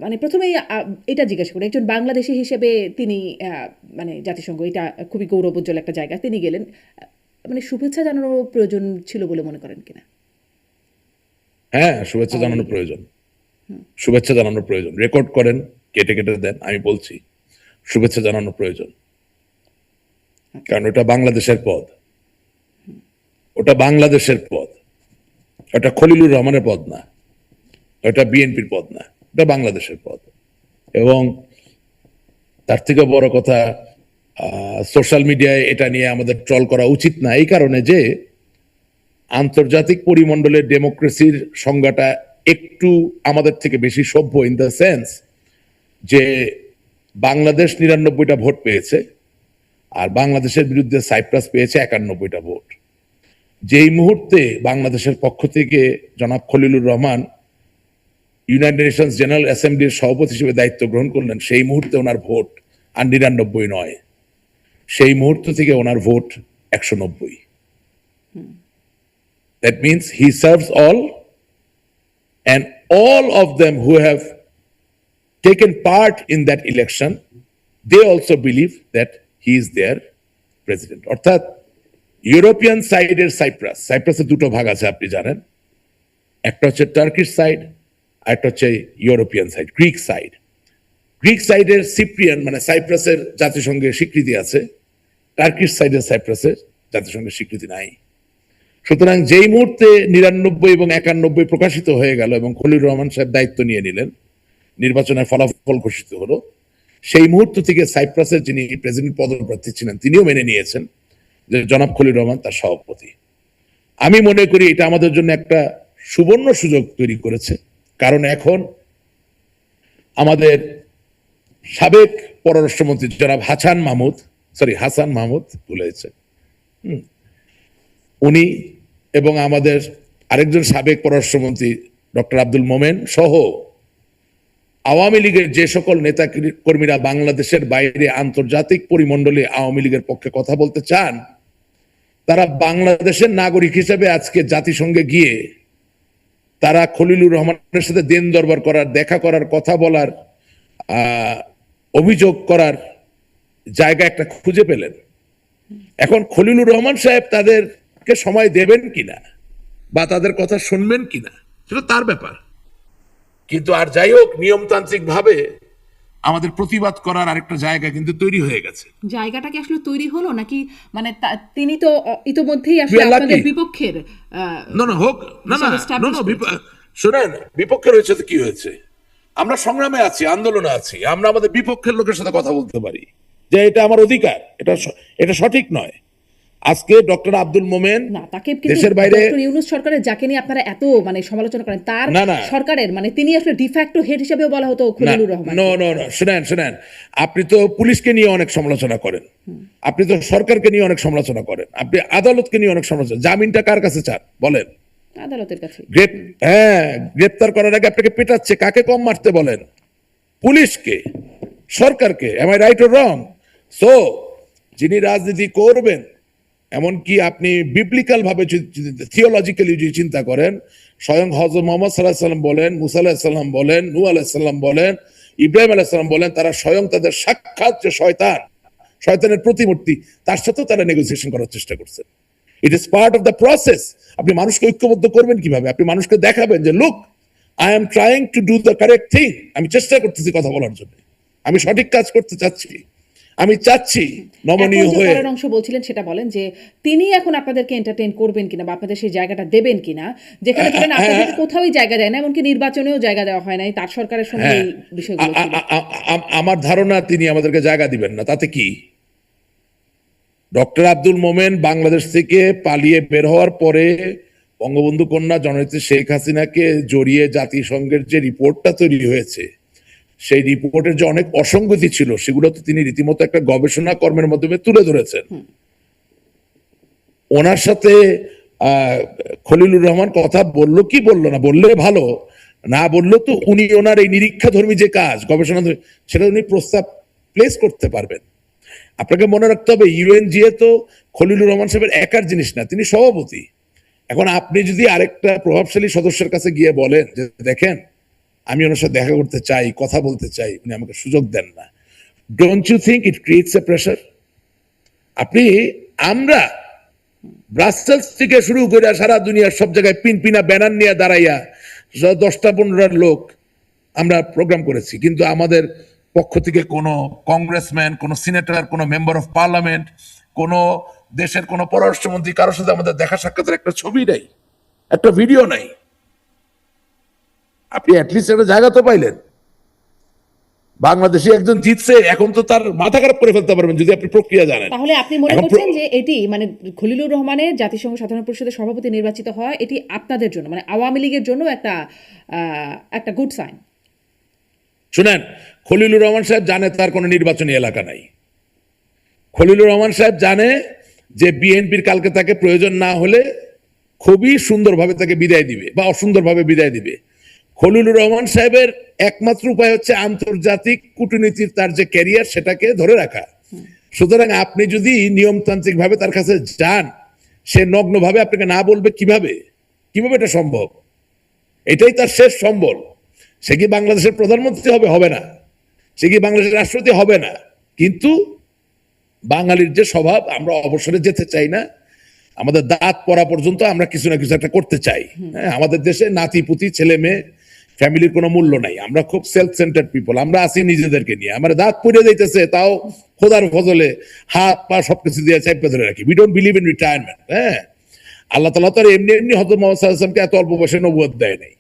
মানে প্রথমেই এটা জিজ্ঞাসা করি, একজন বাংলাদেশি হিসেবে তিনি মানে জাতিসংঘ, এটা খুবই গৌরবোজ্জ্বল একটা জায়গা, তিনি গেলেন, মানে শুভেচ্ছা জানানোর প্রয়োজন ছিল বলে মনে করেন কিনা? হ্যাঁ, শুভেচ্ছা জানানোর প্রয়োজন, শুভেচ্ছা জানানোর প্রয়োজন। রেকর্ড করেন, কেটে কেটে দেন, আমি বলছি শুভেচ্ছা জানানোর প্রয়োজন। কারণ ওটা বাংলাদেশের পদ, ওটা বাংলাদেশের পদ, ওটা খলিলুর রহমানের পদ না, ওটা বিএনপির পদ না, ওটা বাংলাদেশের পদ। এবং তার থেকে বড় কথা, সোশ্যাল মিডিয়ায় এটা নিয়ে আমাদের ট্রল করা উচিত না, এই কারণে যে আন্তর্জাতিক পরিমণ্ডলের ডেমোক্রেসির সংজ্ঞাটা একটু আমাদের থেকে বেশি সভ্য, ইন দ্য সেন্স যে বাংলাদেশ ৯৯টা ভোট পেয়েছে আর বাংলাদেশের বিরুদ্ধে সাইপ্রাস পেয়েছে ৯১টা ভোট। যেই মুহূর্তে বাংলাদেশের পক্ষ থেকে জনাব Khalilur Rahman United Nations General অ্যাসেম্বলির সভাপতি হিসেবে দায়িত্ব গ্রহণ করলেন, সেই মুহূর্তে ওনার ভোট আর ৯৯ নয়, সেই মুহূর্ত থেকে ওনার vote ১৯০। That means he serves all, and all of them who have taken part in that election, they also believe that he is their president. অর্থাৎ ইউরোপিয়ান সাইডের সাইপ্রাসের দুটো ভাগ আছে আপনি জানেন, একটা হচ্ছে টার্কিশ সাইড আর একটা হচ্ছে European side, Greek side. Greek সাইডের সিপ্রিয়ান মানে সাইপ্রাসের জাতিসংঘের স্বীকৃতি আছে, টার্কিশ সাইডের সাইপ্রাসের জাতিসংঘের স্বীকৃতি নাই। সুতরাং যেই মুহূর্তে ৯৯ এবং ৯১ প্রকাশিত হয়ে গেল এবং খলিলুর রহমান সাহেব দায়িত্ব নিয়ে নিলেন, নির্বাচনের ফলাফল ঘোষিত হলো, সেই মুহূর্ত থেকে সাইপ্রাসের যিনি প্রেসিডেন্ট পদপ্রার্থী ছিলেন তিনিও মেনে নিয়েছেন যে জনাব খলিলুর রহমান তার সভাপতি। আমি মনে করি এটা আমাদের জন্য একটা সুবর্ণ সুযোগ তৈরি করেছে, কারণ এখন আমাদের সাবেক পররাষ্ট্রমন্ত্রী জনাব হাসান মাহমুদ ভুলেছে, উনি এবং আমাদের আরেকজন সাবেক পররাষ্ট্রমন্ত্রী ডক্টর আব্দুল মোমেন সহ আওয়ামী লীগের যে সকল নেতা কর্মীরা বাংলাদেশের বাইরে আন্তর্জাতিক পরিমণ্ডলে আওয়ামী লীগের পক্ষে কথা বলতে চান, তারা বাংলাদেশের নাগরিক হিসেবে আজকে জাতিসংঘে গিয়ে তারা খলিলুর রহমানের সাথে দিন দরবার করার, দেখা করার, কথা বলার, অভিযোগ করার জায়গা একটা খুঁজে পেলেন। এখন খলিলুর রহমান সাহেব তাদেরকে সময় দেবেন কিনা বা তাদের কথা শুনবেন কিনা সেটা তার ব্যাপার, কিন্তু আর যাই হোক নিয়মতান্ত্রিক ভাবে আমাদের প্রতিবাদ করার আরেকটা জায়গা কিন্তু তৈরি হয়ে গেছে। জায়গাটা কি আসলে তৈরি হলো নাকি মানে তিনি তো ইতোমধ্যেই আসলে আপনাদের বিপক্ষের? শুনেন, বিপক্ষের হয়েছে তো কি হয়েছে, আমরা সংগ্রামে আছি, আন্দোলনে আছি, আমরা আমাদের বিপক্ষের লোকের সাথে কথা বলতে পারি যে এটা আমার অধিকার, এটা সঠিক নয়। আজকে ডক্টর আব্দুল মোমেন দেশের বাইরে, ডক্টর ইউনূস সরকারের যাকে নিয়ে আপনারা এত মানে সমালোচনা করেন, তার সরকারের মানে তিনি আসলে ডিফ্যাক্টো হেড হিসেবেও বলা হতো খলিলুর রহমান। শুনেন, আপনি তো পুলিশকে নিয়ে অনেক সমালোচনা করেন, আপনি তো সরকারকে নিয়ে অনেক সমালোচনা করেন, আপনি আদালতকে নিয়ে অনেক সমালোচনা, জামিনটা কার কাছে চান বলেন? আদালতের কাছে। গ্রেপ্তার করার আগে আপনাকে পেটাচ্ছে, কাকে কম মারতে বলেন? পুলিশকে, সরকারকে। Am I right or wrong? So যিনি রাজনীতি করবেন, এমনকি আপনি বিবলিক্যাল ভাবে থিওলজিক্যালি যদি চিন্তা করেন, স্বয়ং হযরত মুহাম্মদ সাল্লাল্লাহু আলাইহি ওয়াসাল্লাম বলেন, মুসা আলাইহিস সালাম বলেন, নূহ আলাইহিস সালাম বলেন, ইব্রাহিম আলাইহিস সালাম বলেন তারা স্বয়ং তাদের সাক্ষাৎ যে শয়তানের প্রতিমূর্তি, তার সাথেও তারা নেগোসিয়েশন করার চেষ্টা করছে। It is part of the process. আপনি মানুষকে ঐক্যবদ্ধ করবেন কিভাবে? আপনি মানুষকে দেখাবেন যে look, I am trying to do the correct thing, আমি চেষ্টা করতেছি কথা বলার জন্য, আমি সঠিক কাজ করতে চাচ্ছি, আমি চাচ্ছি নমনীয় এখন যে হয়ে। পরের অংশ বলছিলেন সেটা বলেন যে তিনি এখন আপনাদেরকে এন্টারটেইন করবেন কিনা বা আপনাদের সেই জায়গাটা দেবেন কিনা, যেখানে ধরেন আপনাদেরকে কোথাওই জায়গা দেয় না, এমনকি নির্বাচনেও জায়গা দেওয়া হয় নাই, তার সরকারের সময় এই বিষয়গুলো ছিল। আমার ধারণা তিনি আমাদেরকে জায়গা দিবেন না, তাতে কি? ডক্টর আব্দুল মোমেন বাংলাদেশ থেকে পালিয়ে বের হওয়ার পরে বঙ্গবন্ধু কন্যা জননেত্রী শেখ হাসিনাকে জড়িয়ে জাতিসংঘের যে রিপোর্টটা তৈরি হয়েছে, সেই রিপোর্টের যে অনেক অসঙ্গতি ছিল সেগুলো তো তিনি রীতিমতো একটা গবেষণা কর্মের মাধ্যমে তুলে ধরেছেন। ওনার সাথে খলিলুর রহমান কথা বললো কি বললো না, বললে ভালো, না বললো তো উনি ওনার এই নিরীক্ষাধর্মী যে কাজ গবেষণা সেটা উনি প্রস্তাব প্লেস করতে পারবেন। আপনাকে মনে রাখতে হবে ইউএনজিএ তো খলিলুর রহমান সাহেবের একার জিনিস না, তিনি সভাপতি। এখন আপনি যদি আরেকটা প্রভাবশালী সদস্যের কাছে গিয়ে বলেন যে দেখেন আমি ওনার সাথে দেখা করতে চাই, কথা বলতে চাই, উনি আমাকে সুযোগ দেন না, don't you think it creates a pressure? আমরা ব্রাসেলস থেকে শুরু করে সারা দুনিয়ার সব জায়গায় পিনা ব্যানার নিয়ে দাঁড়াইয়া 10-15 লোক আমরা প্রোগ্রাম করেছি, কিন্তু আমাদের পক্ষ থেকে কোনো কংগ্রেসম্যান, কোনো সিনেটর, কোনো মেম্বার অফ পার্লামেন্ট, কোনো দেশের কোনো পররাষ্ট্রমন্ত্রী কারোর সাথে আমাদের দেখা সাক্ষাতের একটা ছবি নাই, একটা ভিডিও নাই। আপনি অ্যাটলিস্ট একটা জায়গা তো পাইলেন। বাংলাদেশে একজন জিতছে, এখন তো তার মাথা খারাপ করে ফেলতে পারবেন যদি আপনি প্রক্রিয়া জানেন। তাহলে আপনি মনে করছেন যে এটি মানে খলিলুর রহমানের জাতিসংঘ সাধারণ পরিষদের সভাপতি নির্বাচিত হওয়া এটি আপনাদের জন্য মানে আওয়ামী লীগের জন্য একটা গুড সাইন? শুনেন, খলিলুর রহমান সাহেব জানে তার কোনো নির্বাচনী এলাকা নাই। খলিলুর রহমান সাহেব জানে যে বিএনপির কালকে তাকে প্রয়োজন না হলে খুবই সুন্দরভাবে তাকে বিদায় দিবে বা অসুন্দরভাবে বিদায় দিবে। খলিলুর রহমান সাহেবের একমাত্র উপায় হচ্ছে আন্তর্জাতিক কূটনীতির তার যে ক্যারিয়ার সেটাকে ধরে রাখা। সুতরাং আপনি যদি নিয়মতান্ত্রিক ভাবে তার কাছে যান, সে নগ্নভাবে আপনাকে না বলবে কিভাবে? কিভাবে এটা সম্ভব? এটাই তার শেষ সম্বল। সে কি বাংলাদেশের প্রধানমন্ত্রী হবে? হবে না। সে কি বাংলাদেশের রাষ্ট্রপতি? হবে না। কিন্তু বাঙালির যে স্বভাব, আমরা অবসরে যেতে চাই না, আমাদের দাঁত পড়া পর্যন্ত আমরা কিছু না কিছু একটা করতে চাই। হ্যাঁ, আমাদের দেশে নাতি পুতি ছেলে মেয়ে ফ্যামিলির কোনো মূল্য নাই, আমরা খুব সেলফ সেন্টার্ড পিপল, আমরা আছি নিজেদেরকে নিয়ে। আমার দাঁত পড়ে যাইতেছে তাও খোদার ফজলে হাত পা সবকিছু দিয়ে চাইপে ধরে রাখি। We don't believe in retirement. হ্যাঁ, আল্লাহ তাআলা তো এমনি এমনি হযরত মুহাম্মদ সাল্লাল্লাহু আলাইহি ওয়াসাল্লামকে এত অল্প বয়সে নবুয়ত দেয় নাই।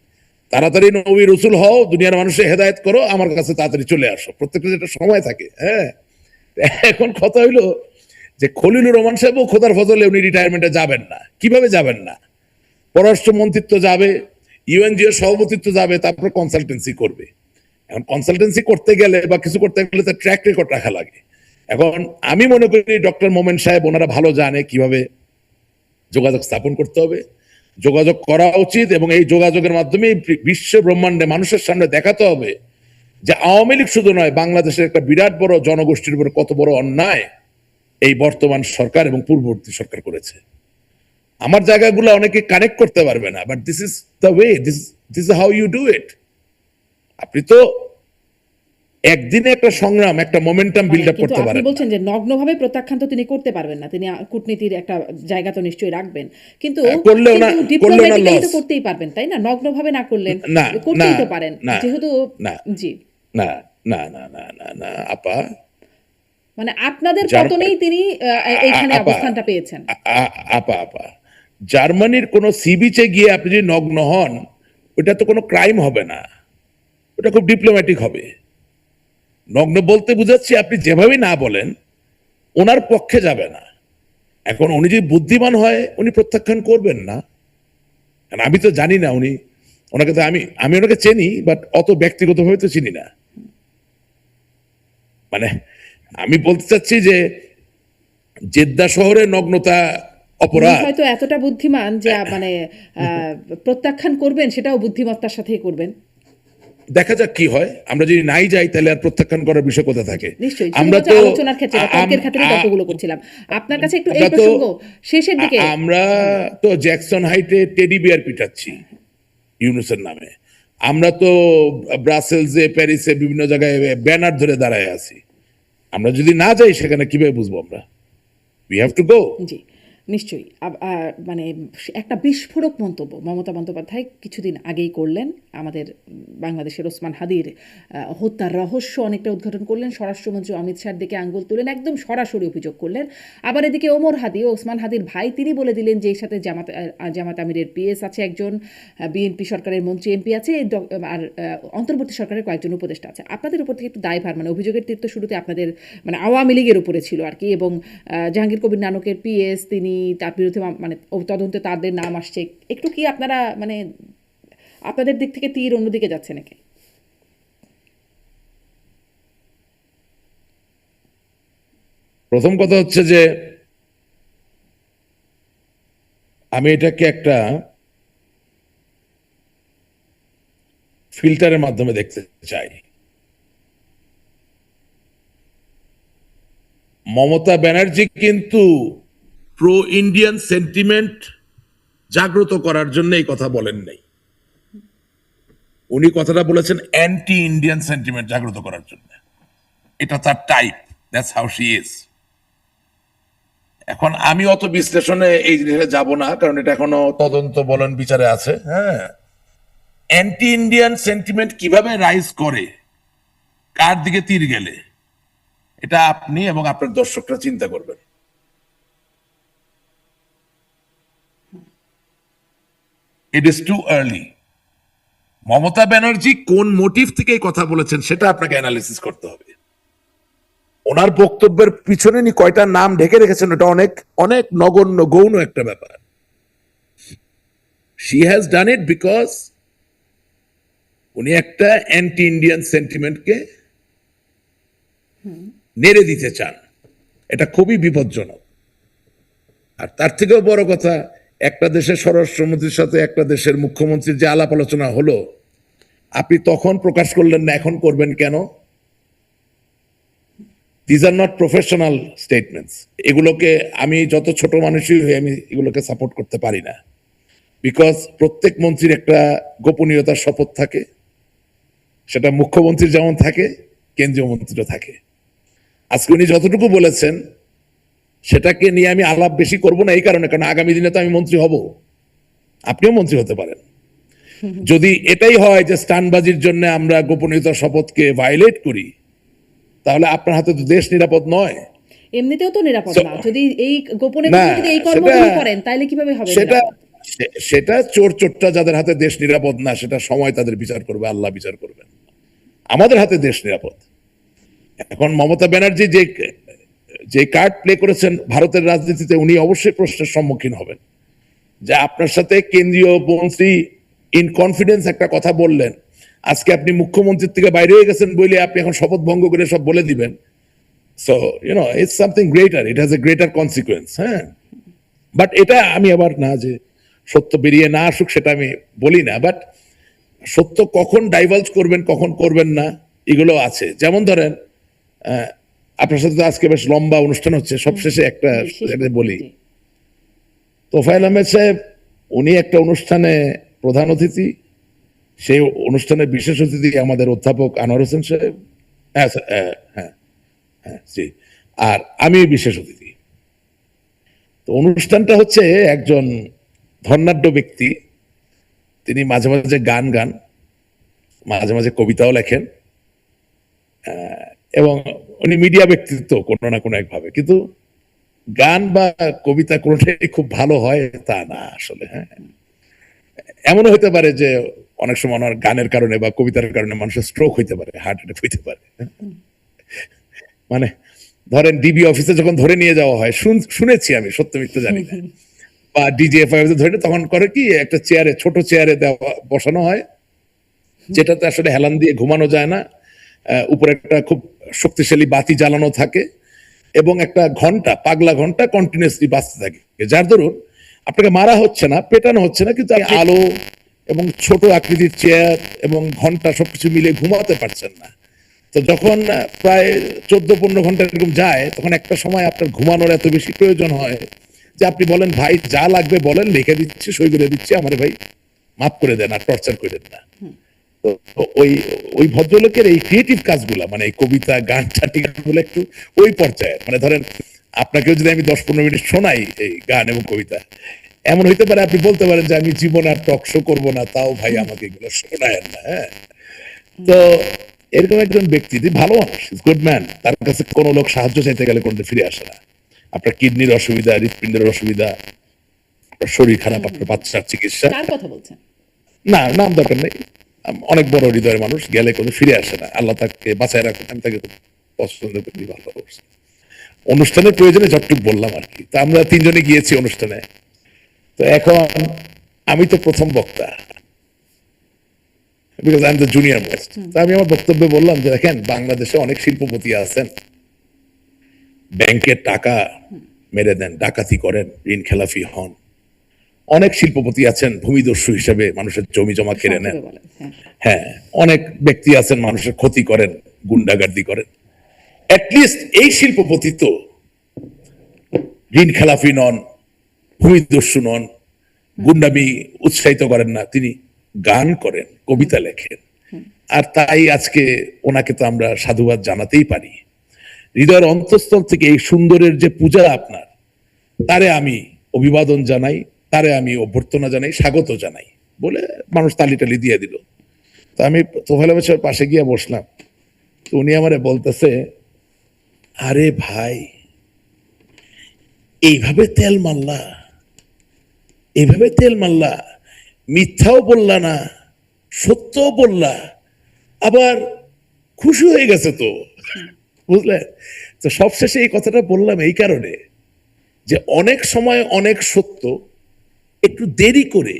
তাড়াতাড়ি নবী রাসূল হও, দুনিয়ার মানুষের হেদায়েত করো, আমার কাছে তাড়াতাড়ি চলে আসো। প্রত্যেকটা একটা সময় থাকে। হ্যাঁ, এখন কথা হইলো যে খলিলুর রহমান সাহেব খোদার ফজলে উনি রিটায়ারমেন্টে যাবেন না। কিভাবে যাবেন না? পররাষ্ট্র মন্ত্রিত্ব যাবে, ইউএনজিও সভাপতিত্ব যাবে, তারপর কনসালটেন্সি করবে। এখন কনসালটেন্সি করতে গেলে বা কিছু করতে গেলে তার ট্র্যাক রেকর্ড রাখা লাগে। এখন আমি মনে করি ডক্টর মোমেন সাহেব ওনারা ভালো জানে কিভাবে যোগাযোগ স্থাপন করতে হবে, যোগাযোগ করা উচিত, এবং এই যোগাযোগের মাধ্যমে বিশ্ব ব্রহ্মাণ্ডে মানুষের সামনে দেখাতে হবে যে আওয়ামী লীগ শুধু নয়, বাংলাদেশের একটা বিরাট বড় জনগোষ্ঠীর উপর কত বড় অন্যায় এই বর্তমান সরকার এবং পূর্ববর্তী সরকার করেছে। আমার জায়গাগুলো অনেকে কানেক্ট করতে পারবে না, but this is the way, this is how you do it. আপনি তো একদিনে একটা সংগ্রাম, একটা মোমেন্টাম বিল্ড আপ করতে পারেন। আপনি বলছেন যে নগ্নভাবে প্রত্যাখ্যান তো তিনি করতে পারবেন না, তিনি কূটনীতির একটা জায়গা তো নিশ্চয়ই রাখবেন, কিন্তু ডিপ্লোম্যাটিক্যালি তো করতেই পারবেন, তাই না? নগ্নভাবে না করলেন, করতেই তো পারেন, যেহেতু জি না না না না না না আপা, মানে আপনাদের পতনেই তিনি এইখানে অবস্থানটা পেয়েছেন। আপা আপা, জার্মানির কোন সি বিচে গিয়ে আপনি যদি নগ্ন হন, ওটা তো কোনো ক্রাইম হবে না, ওটা খুব ডিপ্লোম্যাটিক হবে। নগ্ন বলতে বুঝাচ্ছি আপনি যেভাবে না বলেন ওনার পক্ষে যাবে না। এখন উনি যদি বুদ্ধিমান হয় উনি প্রত্যাখ্যান করবেন না। আমি তো জানি না উনি, ওনাকে তো আমি ওনাকে চিনি, বাট অত ব্যক্তিগতভাবে তো চিনি না। মানে আমি বলতে চাচ্ছি যে জেদ্দা শহরে নগ্নতা অপরাধ। হয়তো এতটা বুদ্ধিমান যে মানে প্রত্যাখ্যান করবেন সেটাও বুদ্ধিমত্তার সাথেই করবেন। দেখা যাক কি হয়। আমরা যদি নাই যাই তাহলে আর প্রত্যাখ্যান করার বিষয় কোথা থাকে? নিশ্চয়ই আমরা তো আলোচনার ক্ষেত্রে বা তর্কের ক্ষেত্রে তর্কগুলো করছিলাম। আপনার কাছে একটু এই প্রসঙ্গ শেষের দিকে, আমরা তো জ্যাকসন হাইটে টেডি বিয়ার পিটাচ্ছি ইউনুসের নামে, আমরা তো ব্রাসেলসে, প্যারিসে বিভিন্ন জায়গায় ব্যানার ধরে দাঁড়ায় আছি। আমরা যদি না যাই সেখানে কিভাবে বুঝবো আমরা? We have to go. জি, নিশ্চয়ই। মানে একটা বিস্ফোরক মন্তব্য মমতা বন্দ্যোপাধ্যায় কিছুদিন আগেই করলেন। আমাদের বাংলাদেশের ওসমান হাদির হত্যার রহস্য অনেকটা উদ্ঘাটন করলেন। স্বরাষ্ট্রমন্ত্রী অমিত শাহর দিকে আঙ্গুল তুলেন, একদম সরাসরি অভিযোগ করলেন। আবার এদিকে ওমর হাদি, ওসমান হাদির ভাই, তিনি বলে দিলেন যে এর সাথে জামাত আমিরের পিএস আছে একজন, বিএনপি সরকারের মন্ত্রী এমপি আছে, আর অন্তর্বর্তী সরকারের কয়েকজন উপদেষ্টা আছে। আপনাদের উপর থেকে একটু দায়ভার, মানে অভিযোগের তীর তো শুরুতে আপনাদের মানে আওয়ামী লীগের উপরে ছিল আর কি, এবং জাহাঙ্গীর কবির নানকের পিএস, তিনি তার বিরুদ্ধে মানে তদন্তে তাদের নাম আসছে। একটু কি আপনারা মানে আপনাদের দিক থেকে তীর অন্যদিকে যাচ্ছে নাকি? প্রথম কথা হচ্ছে যে আমি এটাকে একটা ফিল্টারের মাধ্যমে দেখতে চাই। মমতা ব্যানার্জি কিন্তু প্রো ইন্ডিয়ান সেন্টিমেন্ট জাগ্রত করার জন্য এই কথা বলেন নাই। উনি কথাটা বলেছেন অ্যান্টি ইন্ডিয়ান সেন্টিমেন্ট জাগ্রত করার জন্য। এটা তার type, that's how she is. এখন আমি অত বিশ্লেষণে এই জিনিসটা যাব না, কারণ এটা এখনো তদন্ত বলেন বিচারে আছে। হ্যাঁ, অ্যান্টি ইন্ডিয়ান সেন্টিমেন্ট কিভাবে রাইজ করে, কার দিকে তীর গেলে, এটা আপনি এবং আপনার দর্শকরা চিন্তা করবেন। It is too early. Mamata Banerjee কোন মোটিভ থেকে এই কথা বলেছেন সেটা আপনাকে অ্যানালিসিস করতে হবে। ওনার বক্তব্যের পিছনে নি কয়টা নাম ঢেকে রেখেছেন, ওটা অনেক অনেক নগণ্য গৌণ একটা ব্যাপার। She has done it because উনি একটা অ্যান্টি ইন্ডিয়ান সেন্টিমেন্টকে নেড়ে দিতে চান। এটা খুবই বিপজ্জনক। আর তার থেকেও বড় কথা, একটা দেশের স্বরাষ্ট্রমন্ত্রীর সাথে একটা দেশের মুখ্যমন্ত্রীর যে আলাপ আলোচনা হলো, আপনি তখন প্রকাশ করলেন না, এখন করবেন কেন? These are not professional statements. এগুলোকে আমি যত ছোট মানুষই হয়ে আমি এগুলোকে সাপোর্ট করতে পারি না। বিকজ প্রত্যেক মন্ত্রীর একটা গোপনীয়তার শপথ থাকে, সেটা মুখ্যমন্ত্রীর যেমন থাকে, কেন্দ্রীয় মন্ত্রীরও থাকে। আজকে উনি যতটুকু বলেছেন সেটাকে নিয়ে আমি আলাপ বেশি করব না এই কারণে, কারণ আগামী দিনে তো আমি মন্ত্রী হব, আপনিও মন্ত্রী হতে পারেন। যদি এটাই হয় যে স্টানবাজির জন্য আমরা গোপনীয়তার শপথকে ভায়োলেট করি, তাহলে আপনার হাতে তো দেশ নিরাপদ নয়। এমনিতেও তো নিরাপদ না। যদি এই গোপনে না, যদি এই কর্মগুলো করেন তাহলে কিভাবে হবে সেটা নিরাপদ? সেটা চোর চোরটা যাদের হাতে দেশ নিরাপদ না, সেটা সময় তাদের বিচার করবে, আল্লাহ বিচার করবেন। আমাদের হাতে দেশ নিরাপদ। এখন মমতা ব্যানার্জি যে কার্ড প্লে করেছেন ভারতের রাজনীতিতে, উনি অবশ্যই প্রশ্নের সম্মুখীন হবেন যে আপনার সাথে কেন্দ্রীয় মন্ত্রী ইন কনফিডেন্স একটা কথা বললেন, আজকে আপনি মুখ্যমন্ত্রীর থেকে বাইরে হয়ে গেছেন বলে আপনি এখন শপথ ভঙ্গ করে সব বলে দিবেন। So it's something greater, it has a greater consequence. হ্যাঁ, বাট এটা আমি আবার না যে সত্য বেরিয়ে না আসুক সেটা আমি বলি না, বাট সত্য কখন ডাইভালজ করবেন কখন করবেন না এগুলো আছে। যেমন ধরেন আপনার সাথে তো আজকে বেশ লম্বা অনুষ্ঠান হচ্ছে, সবশেষে একটা বলি, তোফায়েল আহমেদ সাহেব উনি একটা অনুষ্ঠানে প্রধান অতিথি, সেই অনুষ্ঠানের বিশেষ অতিথি আমাদের অধ্যাপক আনোয়ার হোসেন সাহেব। হ্যাঁ হ্যাঁ হ্যাঁ জি, আর আমি বিশেষ অতিথি। তো অনুষ্ঠানটা হচ্ছে একজন ধর্নাঢ্য ব্যক্তি, তিনি মাঝে মাঝে গান গান, মাঝে মাঝে কবিতাও লেখেন, এবং উনি মিডিয়া ব্যক্তিত্ব কোনো না কোনো একভাবে, কিন্তু গান বা কবিতা কোনোটাই খুব ভালো হয় তা না আসলে। হ্যাঁ, এমনও হতে পারে যে অনেক সময় ওনার গানের কারণে বা কবিতার কারণে মানুষের স্ট্রোক হইতে পারে, হার্ট অ্যাটাক হইতে পারে। মানে ধরেন ডিবি অফিসে যখন ধরে নিয়ে যাওয়া হয়, শুনেছি আমি, সত্য মিথ্যা জানি না, বা ডিজিএফআই ধরে তখন করে কি একটা চেয়ারে, ছোট চেয়ারে বসানো হয়, যেটাতে আসলে হেলান দিয়ে ঘুমানো যায় না, উপরে একটা খুব শক্তিশালী বাতি জ্বালানো থাকে এবং একটা ঘন্টা, পাগলা ঘন্টা কন্টিনিউসলি বাজতে থাকে, যার দরুন আপনাকে মারা হচ্ছে না, পেটানো হচ্ছে না, কিন্তু আলো এবং ছোট আকৃতির চেয়ার এবং ঘন্টা সবকিছু মিলে ঘুমাতে পারছেন না। তো যখন প্রায় 14-15 ঘন্টা এরকম যায়, তখন একটা সময় আপনার ঘুমানোর এত বেশি প্রয়োজন হয় যে আপনি বলেন, ভাই যা লাগবে বলেন, লিখে দিচ্ছি, সই করে দিচ্ছি, আমার ভাই মাফ করে দেন, আর টর্চার করে দেন না। তো ওই ওই ভদ্রলোকের এই ক্রিয়েটিভ কাজগুলা মানে এই কবিতা গান টাটিগুলো একটু ওই পর্যায়ে, মানে ধরেন আপনাকেও যদি আমি 10-15 মিনিট শোনাই এই গান এবং কবিতা, এমন হইতে পারে আপনি বলতে পারেন যে আমি জীবনে আর টক শো করবো না, তাও ভাই আমাকে এগুলো শোনায়েন না। হ্যাঁ, তো এরকম একজন ব্যক্তি, যে ভালো মানুষ, গুড ম্যান, তার কাছে কোনো লোক সাহায্য চাইতে গেলে কোনদিন ফিরে আসে না। আপনার কিডনির অসুবিধা, হৃৎপিণ্ডের অসুবিধা, আপনার শরীর খারাপ, আপনার বাচ্চার চিকিৎসা, কার কথা বলছেন? না নাম দরকার নেই, অনেক বড় হৃদয়ের মানুষ, গেলে কোনো ফিরে আসে না, আল্লাহ তাকে বাঁচায় রাখুন, আমি তাকে খুব পছন্দ করি, ভালোবাসি। অনুষ্ঠানের প্রয়োজনে যতটুকু বললাম আর কি। তা আমরা 3 জনে গিয়েছি অনুষ্ঠানে। তো এখন আমি তো প্রথম বক্তা, because I am the junior most. তা আমি আমার বক্তব্যে বললাম যে দেখেন, বাংলাদেশে অনেক শিল্পপতি আছেন, ব্যাংকের টাকা মেরে দেন, ডাকাতি করেন, ঋণ খেলাফি হন। অনেক শিল্পপতি আছেন ভূমিদস্যু হিসেবে মানুষের জমি জমা কেড়ে নেন। সংক্ষেপে বলেন, হ্যাঁ। হ্যাঁ, অনেক ব্যক্তি আছেন মানুষের ক্ষতি করেন, গুন্ডাগার্দি করেন। অ্যাটলিস্ট এই শিল্পপতি তো ঋণ খেলাফি নন, ভূমিদস্যু নন, গুন্ডামি উৎসাহিত করেন না, তিনি গান করেন, কবিতা লেখেন। আর তাই আজকে ওনাকে তো আমরা সাধুবাদ জানাতেই পারি। হৃদয়ের অন্তঃস্থল থেকে এই সুন্দরের যে পূজা আপনার, তারে আমি অভিবাদন জানাই, তারে আমি অভ্যর্থনা জানাই, স্বাগত জানাই বলে মানুষ তালি টালি দিয়ে দিল। তো আমি তোফায়েল আহমেদ সাহেবের পাশে গিয়ে বসলাম। তো উনি আমারে বলতেছে, আরে ভাই, এইভাবে তেল মারলা, এইভাবে তেল মারলা, মিথ্যাও বললা না, সত্যও বললা, আবার খুশি হয়ে গেছে তো, বুঝলেন? তো সবশেষে এই কথাটা বললাম এই কারণে যে অনেক সময় অনেক সত্য একটু দেরি করে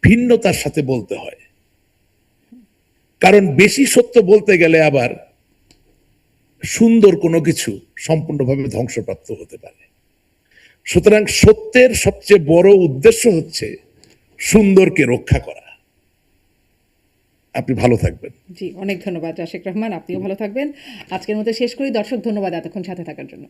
ভিন্নতার সাথে বলতে হয়, কারণ বেশি সত্য বলতে গেলে আবার সুন্দর কোনো কিছু সম্পূর্ণভাবে ধ্বংসপ্রাপ্ত হতে পারে। সুতরাং সত্যের সবচেয়ে বড় উদ্দেশ্য হচ্ছে সুন্দরকে রক্ষা করা। আপনি ভালো থাকবেন। জি, অনেক ধন্যবাদ রাশেক রহমান, আপনিও ভালো থাকবেন। আজকের মতো শেষ করি। দর্শক, ধন্যবাদ এতক্ষণ সাথে থাকার জন্য।